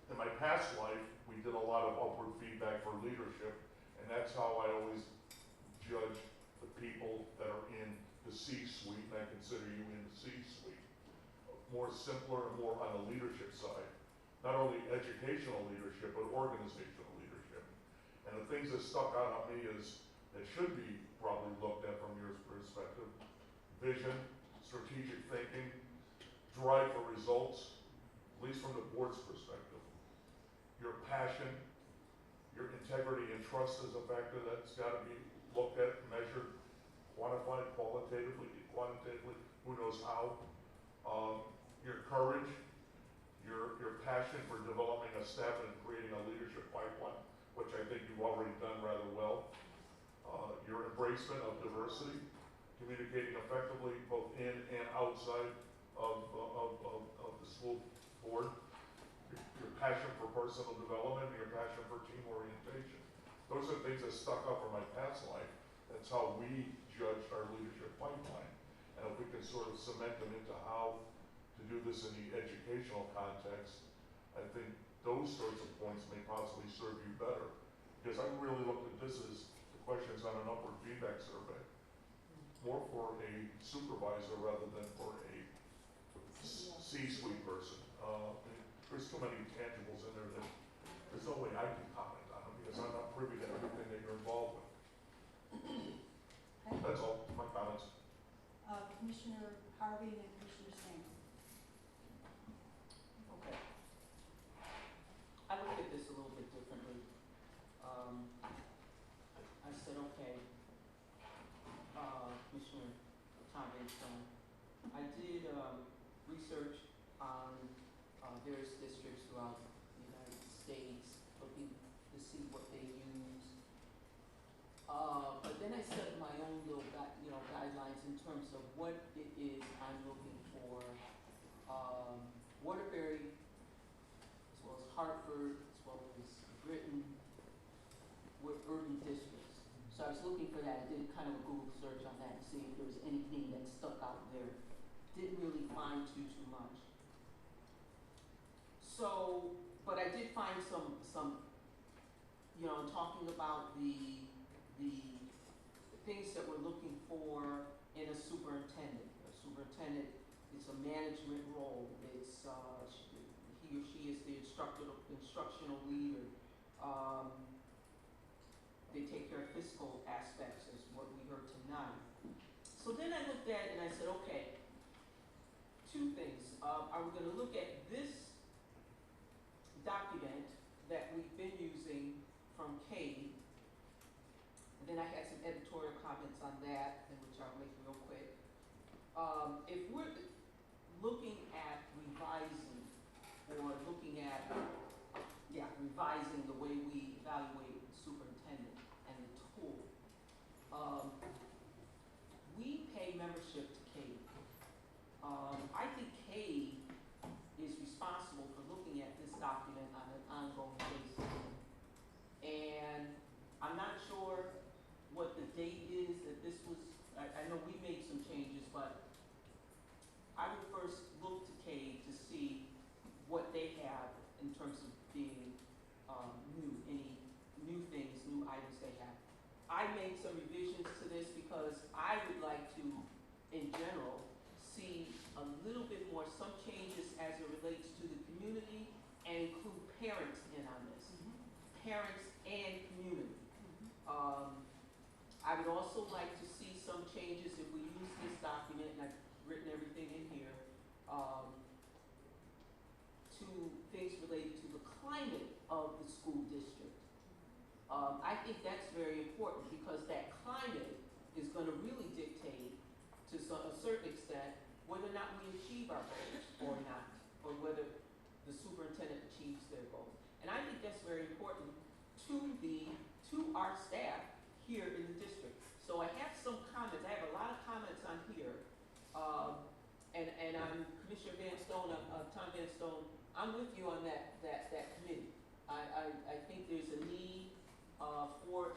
in my past life, we did a lot of upward feedback for leadership, and that's how I always judge the people that are in the C-suite, and I consider you in the C-suite. More simpler and more on the leadership side. Not only educational leadership, but organizational leadership. And the things that stuck out on me is, that should be probably looked at from your perspective, vision, strategic thinking, drive for results, at least from the board's perspective. Your passion, your integrity and trust is a factor that's got to be looked at, measured, quantified qualitatively, quantitatively, who knows how. Your courage, your passion for developing a staff and creating a leadership pipeline, which I think you've already done rather well. Your embracement of diversity, communicating effectively both in and outside of the school board. Your passion for personal development, your passion for team orientation. Those are things that stuck up from my past life. That's how we judged our leadership pipeline. And if we can sort of cement them into how to do this in the educational context, I think those sorts of points may possibly serve you better. Because I really looked at this as the questions on an upward feedback survey, more for a supervisor rather than for a C-suite person. There's too many intangibles in there that there's no way I can comment on them because I'm not privy to everything that you're involved with. Okay. That's all, my comments. Commissioner Harvey and then Commissioner Singh. various districts throughout the United States, looking to see what they use. But then I set my own little guidelines in terms of what it is I'm looking for. Waterbury, as well as Hartford, as well as Britain, were urban districts. So I was looking for that. I did kind of a Google search on that to see if there was anything that stuck out there. Didn't really find too much. So, but I did find some, talking about the things that we're looking for in a superintendent. A superintendent is a management role. It's he or she is the instructional leader. They take care of physical aspects, is what we heard tonight. So then I looked at it and I said, okay, two things. Are we going to look at this document that we've been using from Cade? And then I had some editorial comments on that, which I'll make real quick. If we're looking at revising, or looking at, revising the way we evaluate the superintendent and the tool, we pay membership to Cade. I think Cade is responsible for looking at this document on an ongoing basis. And I'm not sure what the date is that this was, I know we made some changes, but I would first look to Cade to see what they have in terms of being new, any new things, new items they have. I made some revisions to this because I would like to, in general, see a little bit more, some changes as it relates to the community and include parents in on this. Parents and community. I would also like to see some changes if we use this document, and I've written everything in here, to things related to the climate of the school district. I think that's very important because that climate is going to really dictate, to a certain extent, whether or not we achieve our goals or not, or whether the superintendent achieves their goals. And I think that's very important to our staff here in the district. So I have some comments. I have a lot of comments on here. And I'm Commissioner Van Stone, Tom Van Stone, I'm with you on that committee. I think there's a need for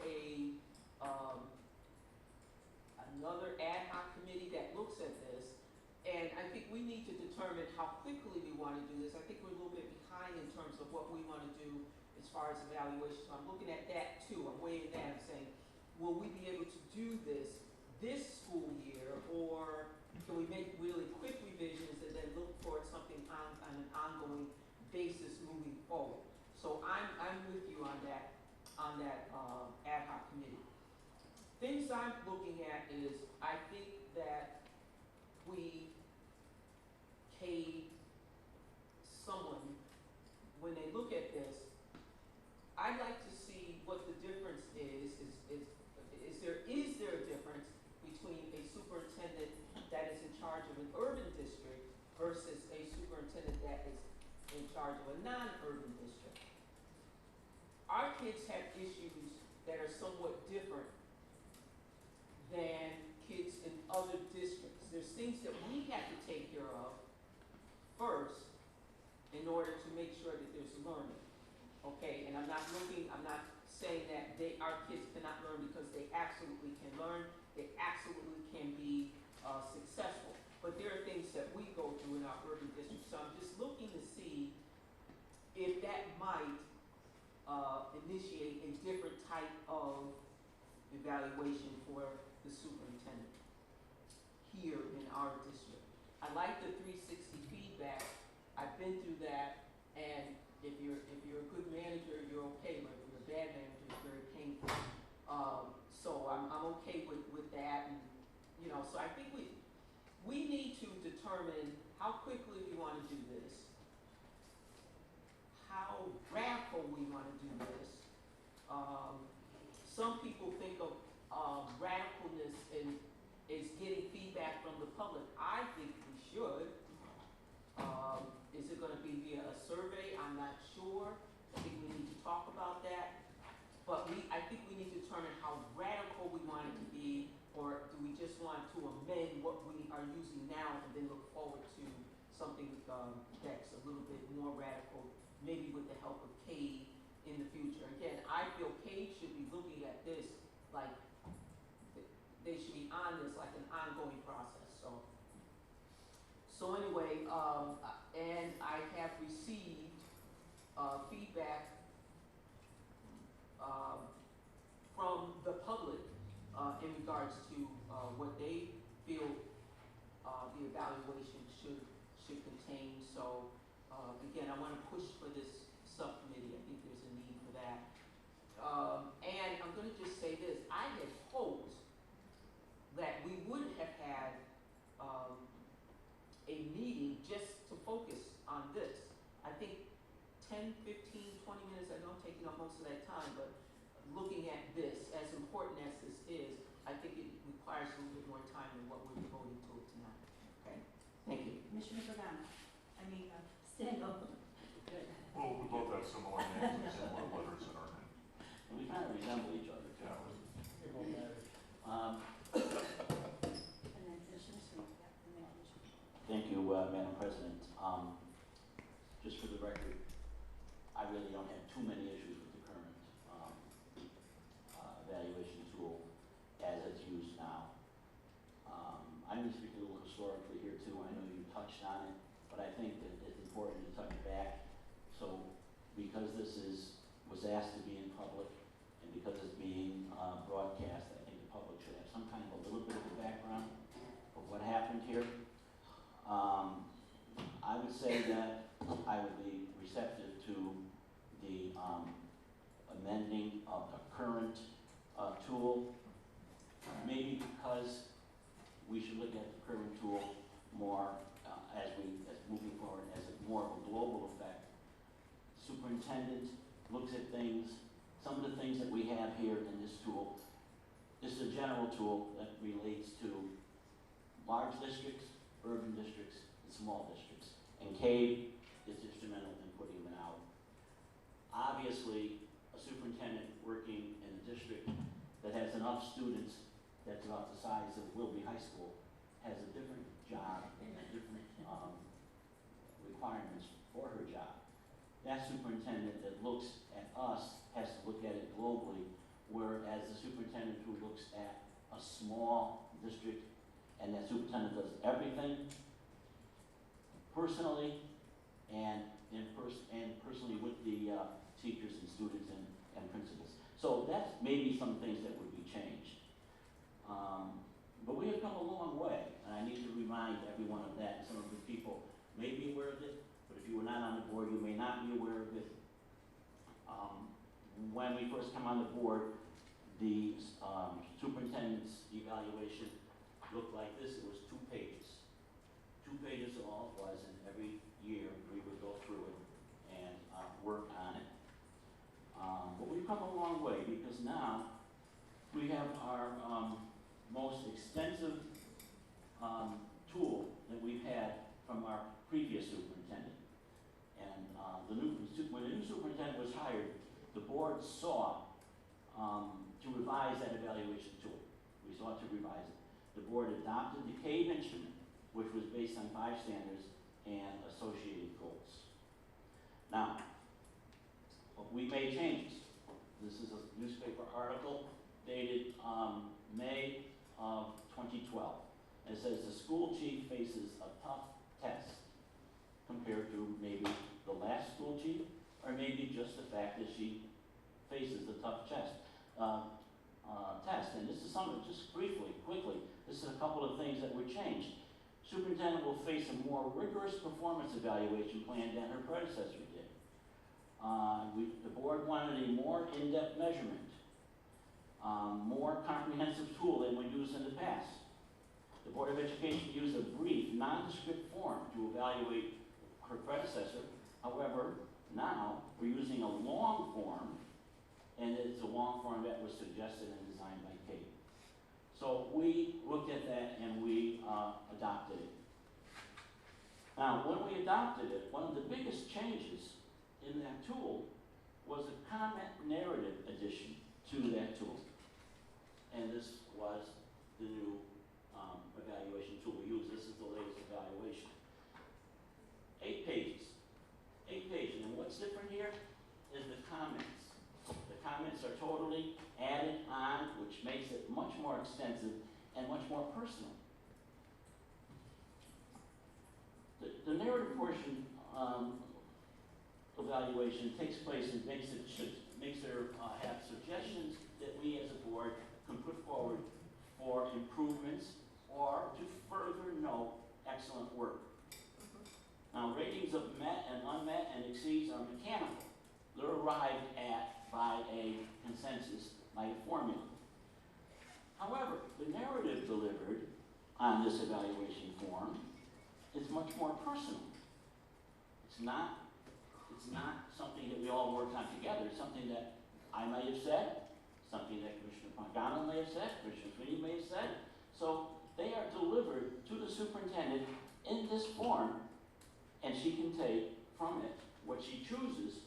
another ad hoc committee that looks at this. And I think we need to determine how quickly we want to do this. I think we're a little bit behind in terms of what we want to do as far as evaluation. So I'm looking at that too. I'm weighing that and saying, will we be able to do this school year, or can we make really quick revisions and then look for something on an ongoing basis moving forward? So I'm with you on that ad hoc committee. Things I'm looking at is, I think that we Cade someone, when they look at this, I'd like to see what the difference is there a difference between a superintendent that is in charge of an urban district versus a superintendent that is in charge of a non-urban district? Our kids have issues that are somewhat different than kids in other districts. There's things that we have to take care of first in order to make sure that there's learning. Okay, and I'm not saying that our kids cannot learn, because they absolutely can learn, they absolutely can be successful. But there are things that we go through in our urban district. So I'm just looking to see if that might initiate a different type of evaluation for the superintendent here in our district. I like the 360 feedback. I've been through that, and if you're a good manager, you're okay, but if you're a bad manager, it's very painful. So I'm okay with that, and so I think we need to determine how quickly we want to do this, how radical we want to do this. Some people think of radicalness is getting feedback from the public. I think we should. Is it going to be via a but I think we need to determine how radical we want it to be, or do we just want to amend what we are using now and then look forward to something that's a little bit more radical, maybe with the help of CADE in the future. Again, I feel CADE should be looking at this like they should be on this like an ongoing process. So anyway, and I have received feedback from the public in regards to what they feel the evaluation should contain. So again, I want to push for this subcommittee. I think there's a need for that. And I'm going to just say this: I had hoped that we would have had a meeting just to focus on this. I think 10, 15, 20 minutes, I know I'm taking up most of that time, but looking at this, as important as this is, I think it requires a little bit more time than what we're devoting to it tonight. Okay? Thank you. Commissioner Bernard, Stengel. Well, we both have similar names and similar letters in our name. We kind of resemble each other. Yeah. And then Commissioner Sweet, yeah, and then Commissioner. Thank you, Madam President. Just for the record, I really don't have too many issues with the current evaluation tool as it's used now. I'm going to speak a little historically here too. I know you touched on it, but I think that it's important to touch back. So because this was asked to be in public and because it's being broadcast, I think the public should have some kind of a little bit of a background of what happened here. I would say that I would be receptive to the amending of the current tool, maybe because we should look at the current tool more as moving forward as more of a global effect. Superintendent looks at things, some of the things that we have here in this tool. This is a general tool that relates to large districts, urban districts, and small districts. And CADE is instrumental in putting them out. Obviously, a superintendent working in a district that has enough students that's about the size of Wilby High School has a different job and different requirements for her job. That superintendent that looks at us has to look at it globally, whereas the superintendent who looks at a small district and that superintendent does everything personally and personally with the teachers and students and principals. So that's maybe some things that would be changed. But we have come a long way, and I need to remind everyone of that. Some of the people may be aware of it, but if you were not on the board, you may not be aware of it. When we first come on the board, the superintendent's evaluation looked like this. It was 2 pages. 2 pages all it was, and every year we would go through it and work on it. But we've come a long way because now we have our most extensive tool that we've had from our previous superintendent. And when the new superintendent was hired, the board sought to revise that evaluation tool. We sought to revise it. The board adopted the CADE instrument, which was based on 5 standards and associated goals. Now, we made changes. This is a newspaper article dated May of 2012. And it says the school chief faces a tough test compared to maybe the last school chief, or maybe just the fact that she faces the tough test. And this is something, just briefly, quickly, this is a couple of things that were changed. Superintendent will face a more rigorous performance evaluation plan than her predecessor did. The board wanted a more in-depth measurement, more comprehensive tool than we used in the past. The Board of Education used a brief, nondescript form to evaluate her predecessor. However, now we're using a long form, and it's a long form that was suggested and designed by Kate. So we looked at that and we adopted it. Now, when we adopted it, one of the biggest changes in that tool was a comment narrative addition to that tool. And this was the new evaluation tool we use. This is the latest evaluation. 8 pages. 8 pages. And what's different here is the comments. The comments are totally added on, which makes it much more extensive and much more personal. The narrative portion evaluation takes place and makes her have suggestions that we as a board can put forward for improvements or to further note excellent work. Now, ratings of met and unmet and exceeds are mechanical. They're arrived at by a consensus, by a formula. However, the narrative delivered on this evaluation form is much more personal. It's not something that we all worked on together. It's something that I may have said, something that Commissioner Pagano may have said, Commissioner Sweeney may have said. So they are delivered to the superintendent in this form, and she can take from it what she chooses,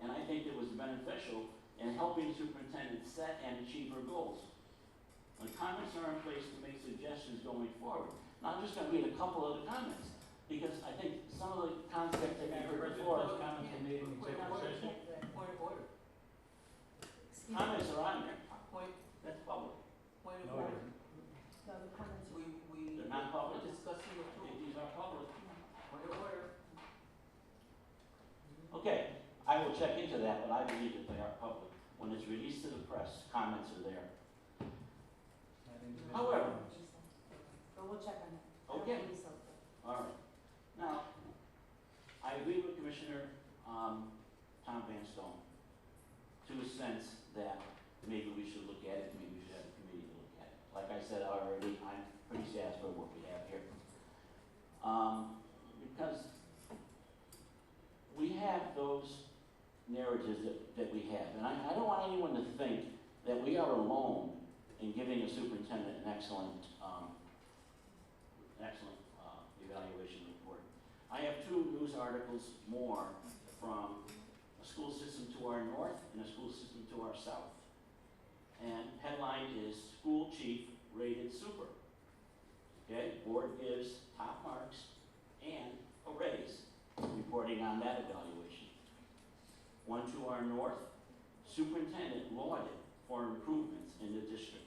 and I think it was beneficial in helping the superintendent set and achieve her goals. The comments are in place to make suggestions going forward. Now, I'm just going to read a couple of the comments, because I think some of the concepts that we heard before. Those comments were made in executive session. Point of order. Comments are on there. Point, That's public. point of No, it order. isn't. No, the comments are. They're not public. We're discussing the tool. These are public. Point of order. Okay, I will check into that, but I believe that they are public. When it's released to the press, comments are there. However, But we'll check on it. okay, all right. Now, I agree with Commissioner Tom Van Stone to a sense that maybe we should look at it, maybe we should have a committee to look at it. Like I said already, I'm pretty satisfied with what we have here. Because we have those narratives that we have. And I don't want anyone to think that we are alone in giving a superintendent an excellent evaluation report. I have 2 news articles more from a school system to our north and a school system to our south. And headline is School Chief Rated Super. Okay, board gives top marks and a raise, reporting on that evaluation. One to our north, superintendent lauded for improvements in the district.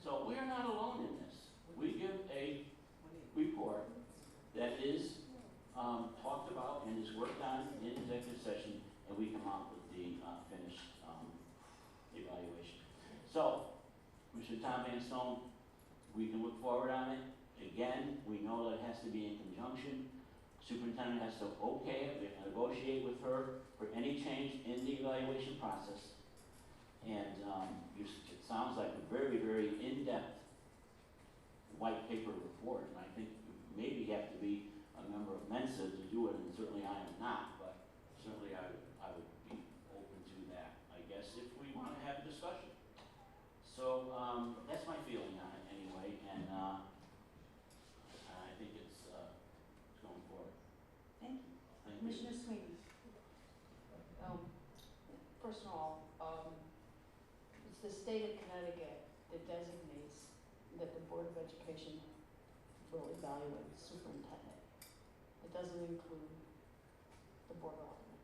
So we are not alone in this. We give a report that is talked about and is worked on in executive session, and we come out with the finished evaluation. So, Commissioner Tom Van Stone, we can look forward on it. Again, we know that it has to be in conjunction. Superintendent has to okay it. We have to negotiate with her for any change in the evaluation process. And it sounds like a very, very in-depth white paper report, and I think you maybe have to be a member of Mensa to do it, and certainly I am not, but certainly I would be open to that, I guess, if we want to have a discussion. So that's my feeling on it anyway, and I think it's going forward. Thank you. Thank you. Commissioner Sweeney. First of all, it's the state of Connecticut that designates that the Board of Education will evaluate the superintendent. It doesn't include the Board of Aldermen.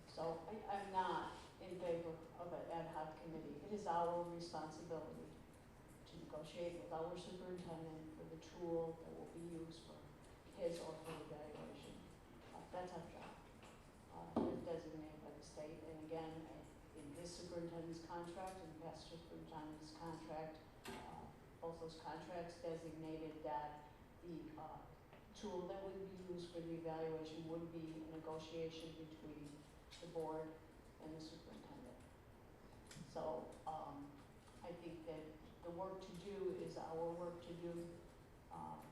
So I'm not in favor of an ad hoc committee. It is our responsibility to negotiate with our superintendent for the tool that will be used for his or her evaluation. That's our job. It's designated by the state, and again, in this superintendent's contract and past superintendent's contract, both those contracts designated that the tool that would be used for the evaluation would be a negotiation between the board and the superintendent. So I think that the work to do is our work to do.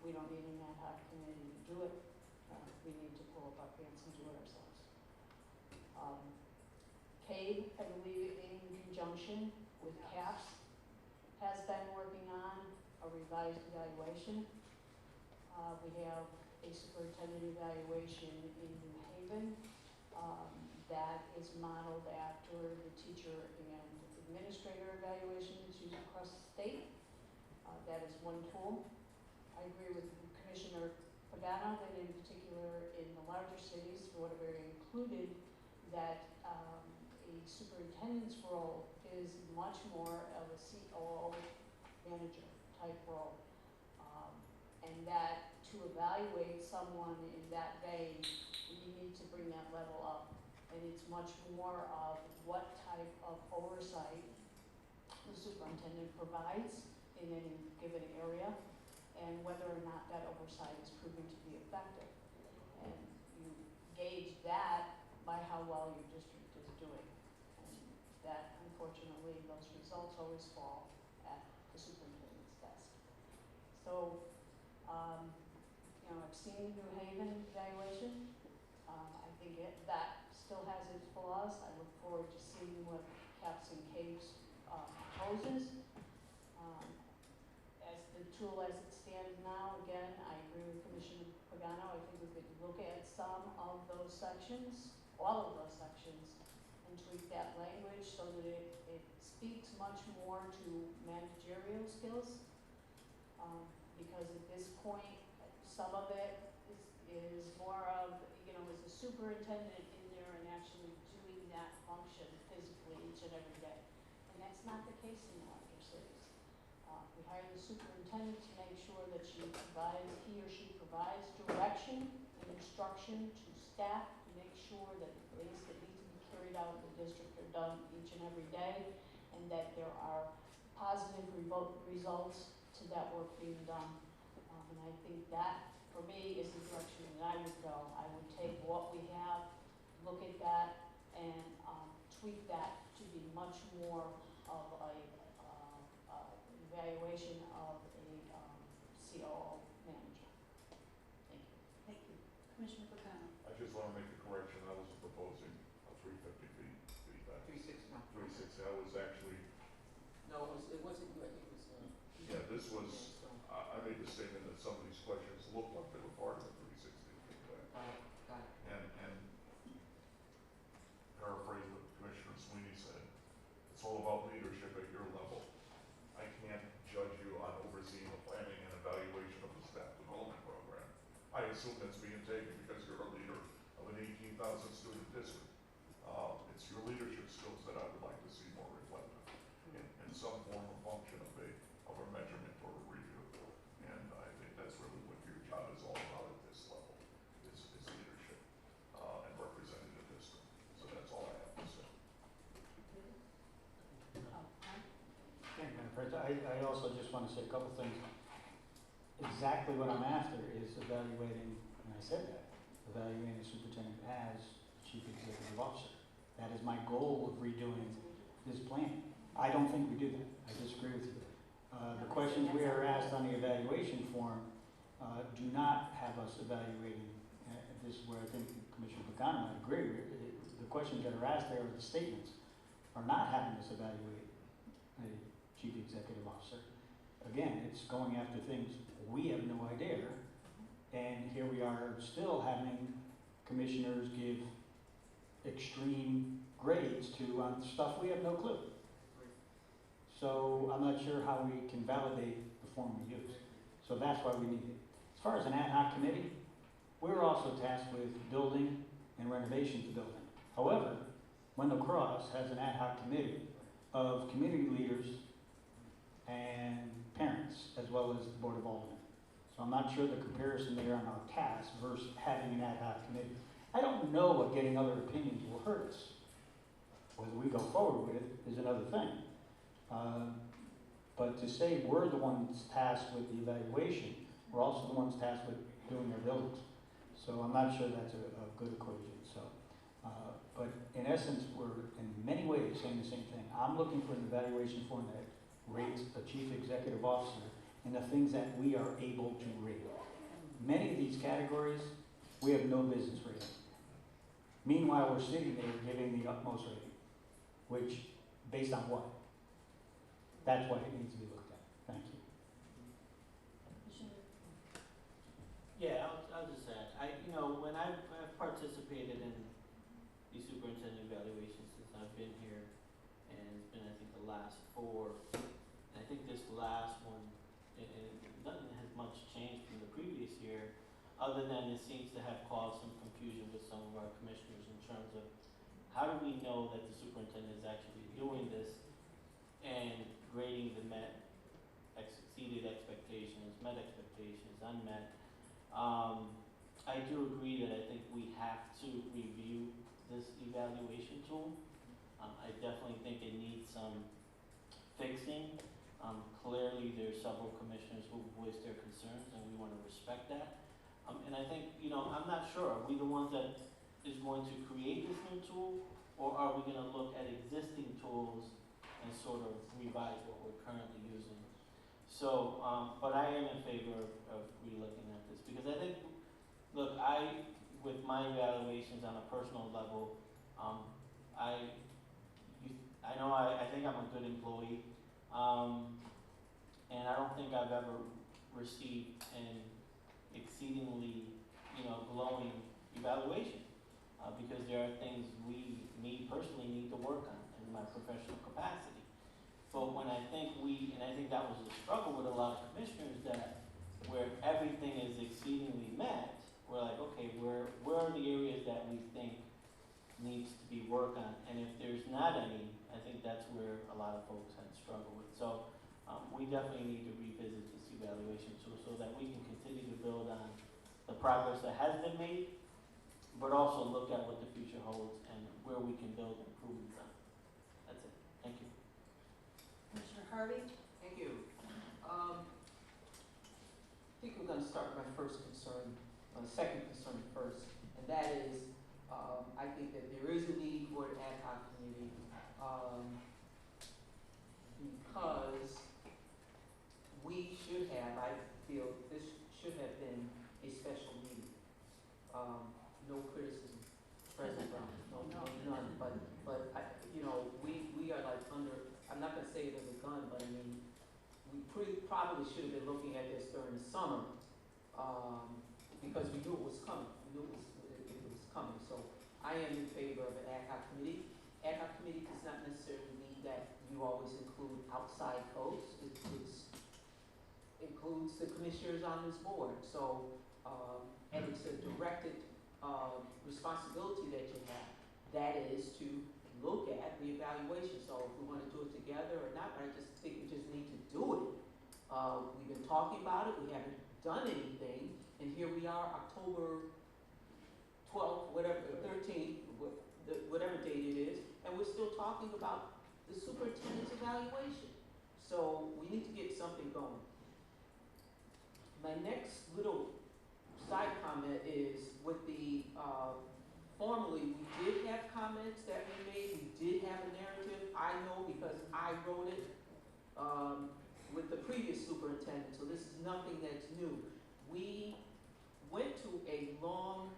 We don't need an ad hoc committee to do it. We need to pull up our pants and do it ourselves. CABE, I believe, in conjunction with CAPS, has been working on a revised evaluation. We have a superintendent evaluation in New Haven. that is modeled after the teacher and administrator evaluation that's used across the state. That is one tool. I agree with Commissioner Pagano that in particular in the larger cities, for whatever included, that a superintendent's role is much more of a COO manager type role. And that to evaluate someone in that vein, you need to bring that level up. And it's much more of what type of oversight the superintendent provides in any given area, and whether or not that oversight is proven to be effective. And you gauge that by how well your district is doing. And that, unfortunately, those results always fall at the superintendent's desk. So, I've seen New Haven evaluation. I think that still has its flaws. I look forward to seeing what Caps and Caves proposes. As the tool as it stands now, again, I agree with Commissioner Pagano. I think we could look at some of those sections, all of those sections, and tweak that language so that it speaks much more to managerial skills. Because at this point, some of it is more of, is the superintendent in there and actually doing that function physically each and every day. And that's not the case in the larger cities. We hire the superintendent to make sure that he or she provides direction and instruction to staff to make sure that the things that need to be carried out in the district are done each and every day, and that there are positive results to that work being done. And I think that, for me, is the direction that I would go. I would take what we have, look at that, and tweak that to be much more of a evaluation of a COO manager. Thank you. Thank you. Commissioner Pagano. I just want to make a correction. I wasn't proposing a 350 feedback. 360, no. 360, I was actually, No, it wasn't you, I think it was, yeah, this was, I made the statement that some of these questions looked like they were part of the 360 feedback. got it. And paraphrase what Commissioner Sweeney said, it's all about leadership at your level. I can't judge you on overseeing the planning and evaluation of the staff development program. I assume that's being taken because you're a leader of an 18,000 student district. It's your leadership skills that I would like to see more reflected in some form or function of a measurement or a review. And I think that's really what your job is all about at this level, is leadership and representing the district. So that's all I have to say. Thank you, Madam President. I also just want to say a couple things. Exactly what I'm after is evaluating, and I said that, evaluating the superintendent as chief executive officer. That is my goal of redoing this plan. I don't think we do that. I disagree with you. The questions we are asked on the evaluation form do not have us evaluating. This is where I think Commissioner Pagano might agree. The questions that are asked there, the statements, are not having us evaluate a chief executive officer. Again, it's going after things we have no idea, and here we are still having commissioners give extreme grades to stuff we have no clue. So I'm not sure how we can validate the form we use. So that's why we need it. As far as an ad hoc committee, we're also tasked with building and renovation to building. However, Wendell Cross has an ad hoc committee of community leaders and parents, as well as the Board of Aldermen. So I'm not sure the comparison there on our task versus having an ad hoc committee. I don't know what getting other opinions will hurt us. Whether we go forward with it is another thing. But to say we're the ones tasked with the evaluation, we're also the ones tasked with doing their buildings. So I'm not sure that's a good equation. So, but in essence, we're in many ways saying the same thing. I'm looking for an evaluation form that rates a chief executive officer in the things that we are able to rate. Many of these categories, we have no business rating. Meanwhile, we're sitting there giving the utmost rating, which, based on what? That's why it needs to be looked at. Thank you. Yeah, I'll just add. When I've participated in these superintendent evaluations since I've been here, and it's been, I think, the last 4. And I think this last one, nothing has much changed from the previous year, other than it seems to have caused some confusion with some of our commissioners in terms of how do we know that the superintendent is actually doing this and grading the exceeded expectations, met expectations, unmet. I do agree that I think we have to review this evaluation tool. I definitely think it needs some fixing. Clearly, there's several commissioners who voiced their concerns, and we want to respect that. And I think, I'm not sure, are we the ones that is going to create this new tool, or are we going to look at existing tools and sort of revise what we're currently using? So, but I am in favor of re-looking at this, because I think, look, with my evaluations on a personal level, I think I'm a good employee, and I don't think I've ever received an exceedingly, glowing evaluation, because there are things me personally need to work on in my professional capacity. But when I think that was a struggle with a lot of commissioners, that where everything is exceedingly met, we're like, okay, where are the areas that we think needs to be worked on? And if there's not any, I think that's where a lot of folks had struggled with. So we definitely need to revisit this evaluation tool so that we can continue to build on the progress that has been made, but also look at what the future holds and where we can build improvements on. That's it. Thank you. Commissioner Harvey? Thank you. I think we're going to start with my second concern first, and that is, I think that there is a need for an ad hoc committee, because we should have, I feel, this should have been a special meeting. No criticism, President Brown, none, but we are like under, I'm not going to say it as a gun, but I mean, we probably should have been looking at this during the summer, because we knew it was coming. We knew it was coming. So I am in favor of an ad hoc committee. Ad hoc committee does not necessarily mean that you always include outside folks. It includes the commissioners on this board. So, and it's a directed responsibility that you have. That is to look at the evaluation. So if we want to do it together or not, I just think we just need to do it. We've been talking about it. We haven't done anything. And here we are, October 12th, whatever, 13th, whatever date it is, and we're still talking about the superintendent's evaluation. So we need to get something going. My next little side comment is with the, formally, we did have comments that we made. We did have a narrative. I know because I wrote it with the previous superintendent, so this is nothing that's new. We went to a long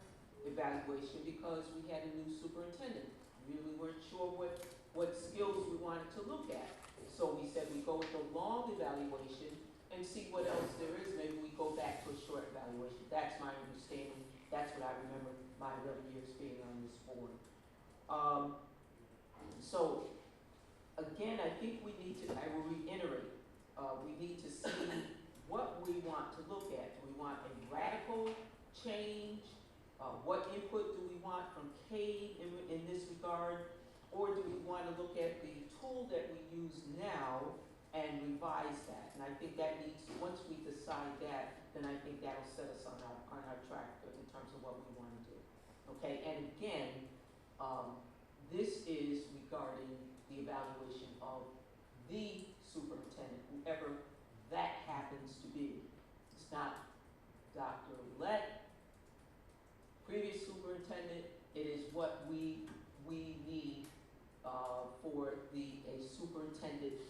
evaluation because we had a new superintendent. We really weren't sure what skills we wanted to look at. So we said we go with the long evaluation and see what else there is. Maybe we go back to a short evaluation. That's my understanding. That's what I remember my 11 years being on this board. So again, I think we need to, I will reiterate, we need to see what we want to look at. Do we want a radical change? What input do we want from CADE in this regard? Or do we want to look at the tool that we use now and revise that? And I think that needs, once we decide that, then I think that'll set us on our track in terms of what we want to do. Okay, and again, this is regarding the evaluation of the superintendent, whoever that happens to be. It's not Dr. Lett, previous superintendent. It is what we need for a superintendent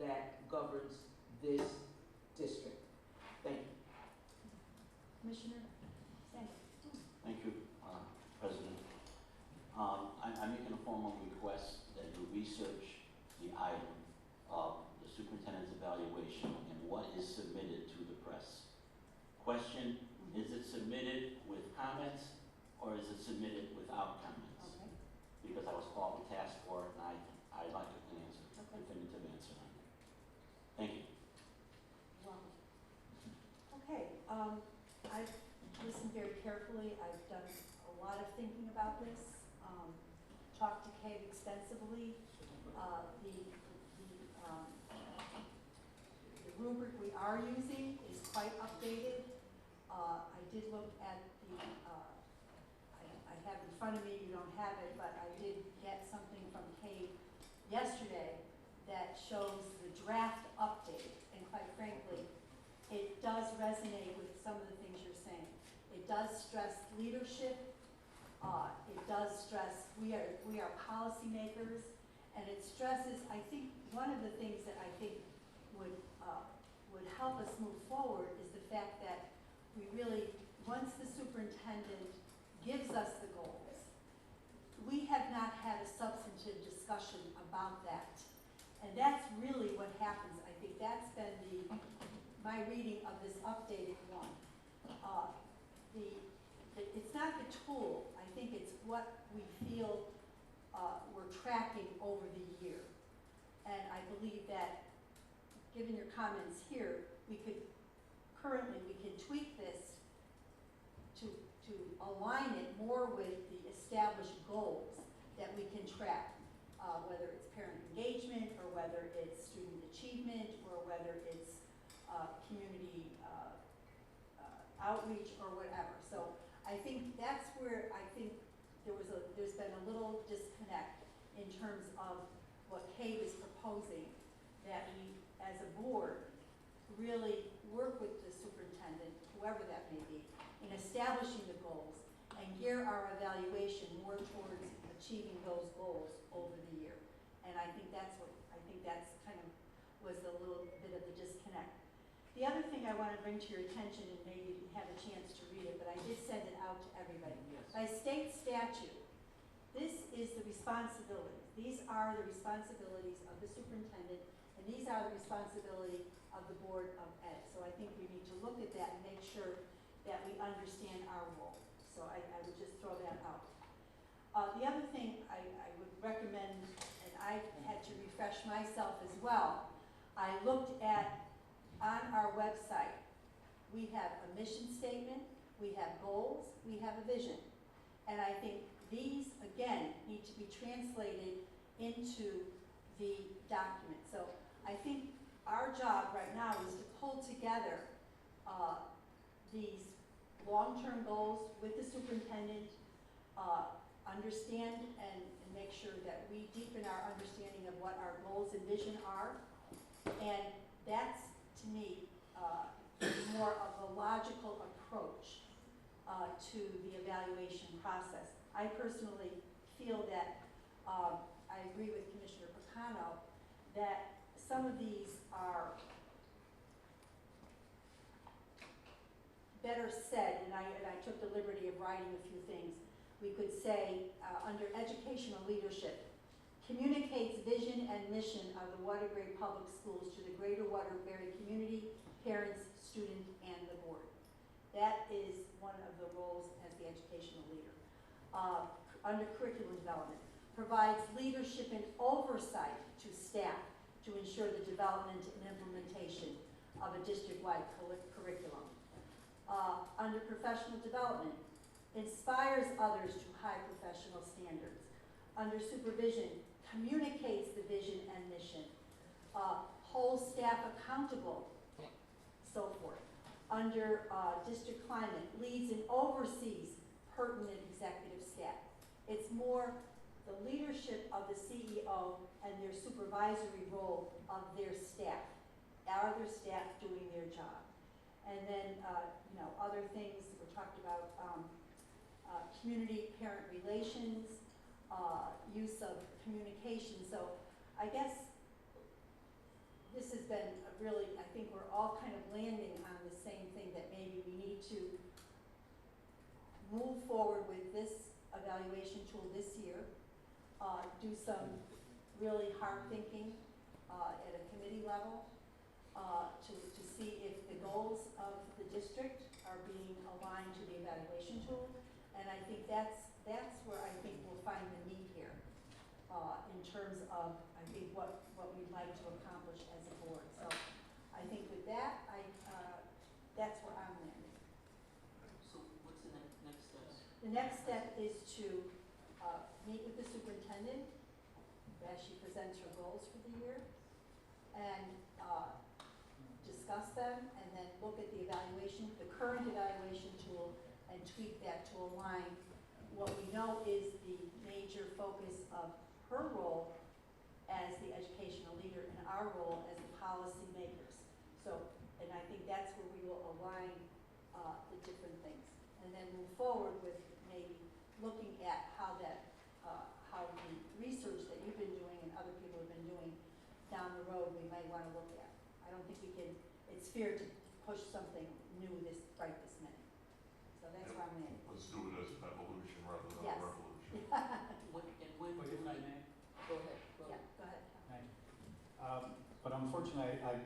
that governs this district. Thank you. Commissioner Sanders. Thank you, President. I'm making a formal request that you research the item of the superintendent's evaluation and what is submitted to the press. Question, is it submitted with comments or is it submitted without comments? Okay. I've listened very carefully. I've done a lot of thinking about this. Talked to Kay extensively. The rubric we are using is quite updated. I did look at I have it in front of me, you don't have it, but I did get something from Kay yesterday that shows the draft update, and quite frankly, it does resonate with some of the things you're saying. It does stress leadership. It does stress we are policymakers, and it stresses. I think one of the things that I think would help us move forward is the fact that we really, once the superintendent gives us the goals, we have not had a substantive discussion about that, and that's really what happens. I think that's been my reading of this updated one. It's not the tool. I think it's what we feel we're tracking over the year. And I believe that, given your comments here, we could tweak this to align it more with the established goals that we can track, whether it's parent engagement or whether it's student achievement or whether it's community outreach or whatever. So I think that's where I think there's been a little disconnect in terms of what Kay was proposing, that we as a board really work with the superintendent, whoever that may be, in establishing the goals and gear our evaluation more towards achieving those goals over the year. And I think that's kind of was a little bit of the disconnect. The other thing I want to bring to your attention, and maybe you have a chance to read it, but I did send it out to everybody. Yes. By state statute, this is the responsibility. These are the responsibilities of the superintendent, and these are the responsibility of the Board of Ed. So I think we need to look at that and make sure that we understand our role. So I would just throw that out. The other thing I would recommend, and I had to refresh myself as well, I looked at, on our website, we have a mission statement, we have goals, we have a vision. And I think these, again, need to be translated into the document. So I think our job right now is to pull together these long-term goals with the superintendent, understand and make sure that we deepen our understanding of what our goals and vision are. And that's, to me, more of a logical approach to the evaluation process. I personally feel that, I agree with Commissioner Picano, that some of these are better said, and I took the liberty of writing a few things. We could say, under educational leadership, communicates vision and mission of the Waterbury Public Schools to the greater Waterbury community, parents, student, and the board. That is one of the roles as the educational leader. Under curriculum development, provides leadership and oversight to staff to ensure the development and implementation of a district-wide curriculum. Under professional development, inspires others to high professional standards. Under supervision, communicates the vision and mission, holds staff accountable, so forth. Under district climate, leads and oversees pertinent executive staff. It's more the leadership of the CEO and their supervisory role of their staff. Are their staff doing their job? And then, other things were talked about, community parent relations, use of communication. So I guess this has been a really, I think we're all kind of landing on the same thing, that maybe we need to move forward with this evaluation tool this year, do some really hard thinking at a committee level to see if the goals of the district are being aligned to the evaluation tool. And I think that's where I think we'll find the need here in terms of, I think, what we'd like to accomplish as a board. So I think with that, that's where I'm landing. next step is to meet with the superintendent as she presents her goals for the year and discuss them, and then look at the evaluation, the current evaluation tool, and tweak that to align what we know is the major focus of her role as the educational leader and our role as the policy makers. So, and I think that's where we will align the different things, and then move forward with maybe looking at how that, how the research that you've been doing and other people have been doing down the road, we might want to look at. I don't think we can, it's fair to push something new right this minute. So that's where I'm at. Let's do it as an evolution rather than Yes. a revolution. And when But do if I we, may, go ahead, go Yeah, ahead. go ahead. thank you. But unfortunately, I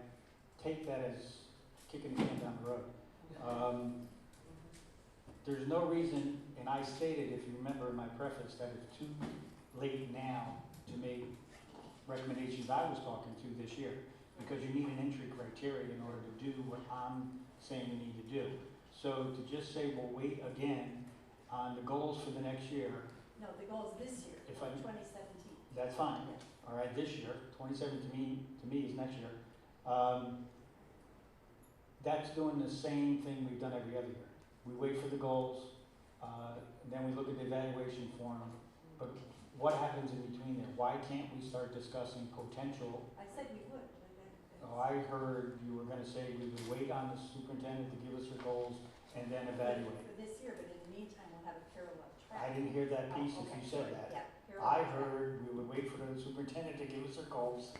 take that as kicking the can down the road. There's no reason, and I stated, if you remember in my preface, that it's too late now to make recommendations I was talking to this year, because you need an entry criteria in order to do what I'm saying we need to do. So to just say we'll wait again on the goals for the next year, No, the goal is this year, If I- 2017. that's fine. All right, this year, 27 to me is next year. That's doing the same thing we've done every other year. We wait for the goals, then we look at the evaluation form. But what happens in between there? Why can't we start discussing potential? I said we would. Oh, I heard you were gonna say we would wait on the superintendent to give us the goals and then evaluate. For this year, but in the meantime, we'll have a parallel track. I didn't hear that piece if Okay, you said sorry. that. Yeah, I parallel track. heard we would wait for the superintendent to give us their goals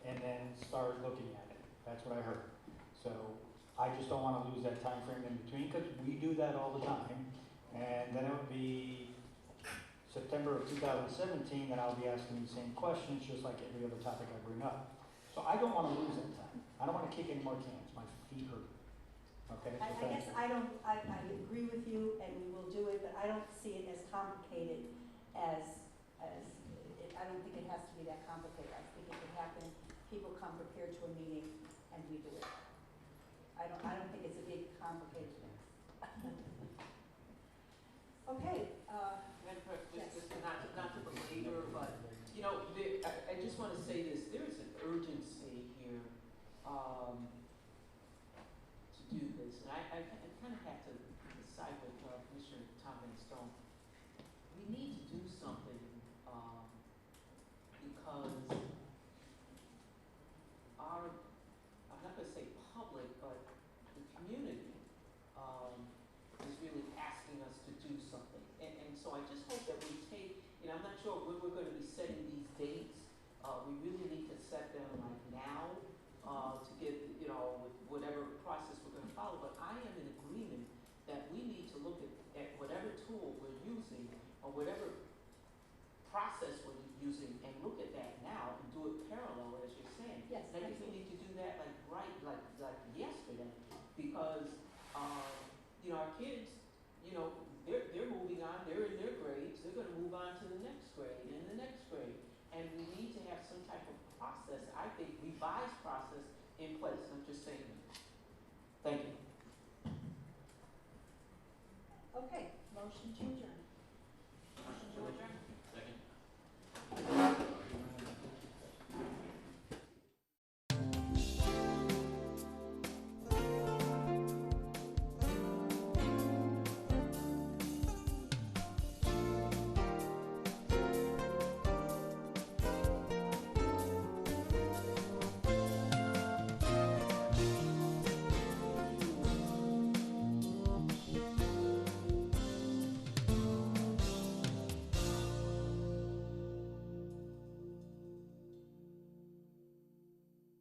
and then start looking at it. That's what I heard. So I just don't wanna lose that time frame in between, because we do that all the time. And then it would be September of 2017 that I'll be asking the same questions, just like every other topic I bring up. So I don't wanna lose that time. I don't wanna kick any more cans. My feet hurt. Okay, so I thank guess you. I agree with you, and we will do it, but I don't see it as complicated as, I don't think it has to be that complicated. I think it can happen, people come prepared to a meeting, and we do it. I don't think it's a big complicated thing. Okay, Madam President, yes. just not to belabor, but, you know, I just want to say this, there is an urgency here, to do this, and I kind of have to decide with Commissioner Tom and Stone. We need to do something, because our, I'm not gonna say public, but the community, is really asking us to do something. And so I just hope that we take, you know, I'm not sure when we're gonna be setting these dates. We really need to set them like now, to get, you know, with whatever process we're gonna follow. But I am in agreement that we need to look at whatever tool we're using or whatever process we're using and look at that now and do it parallel, as you're saying. Yes, And I think we need to do that like yesterday, because, you know, our kids, you know, they're moving on, they're in their grades, they're gonna move on to the next grade and the next grade. And we need to have some type of process, I think revised process in place, I'm just saying. Thank you.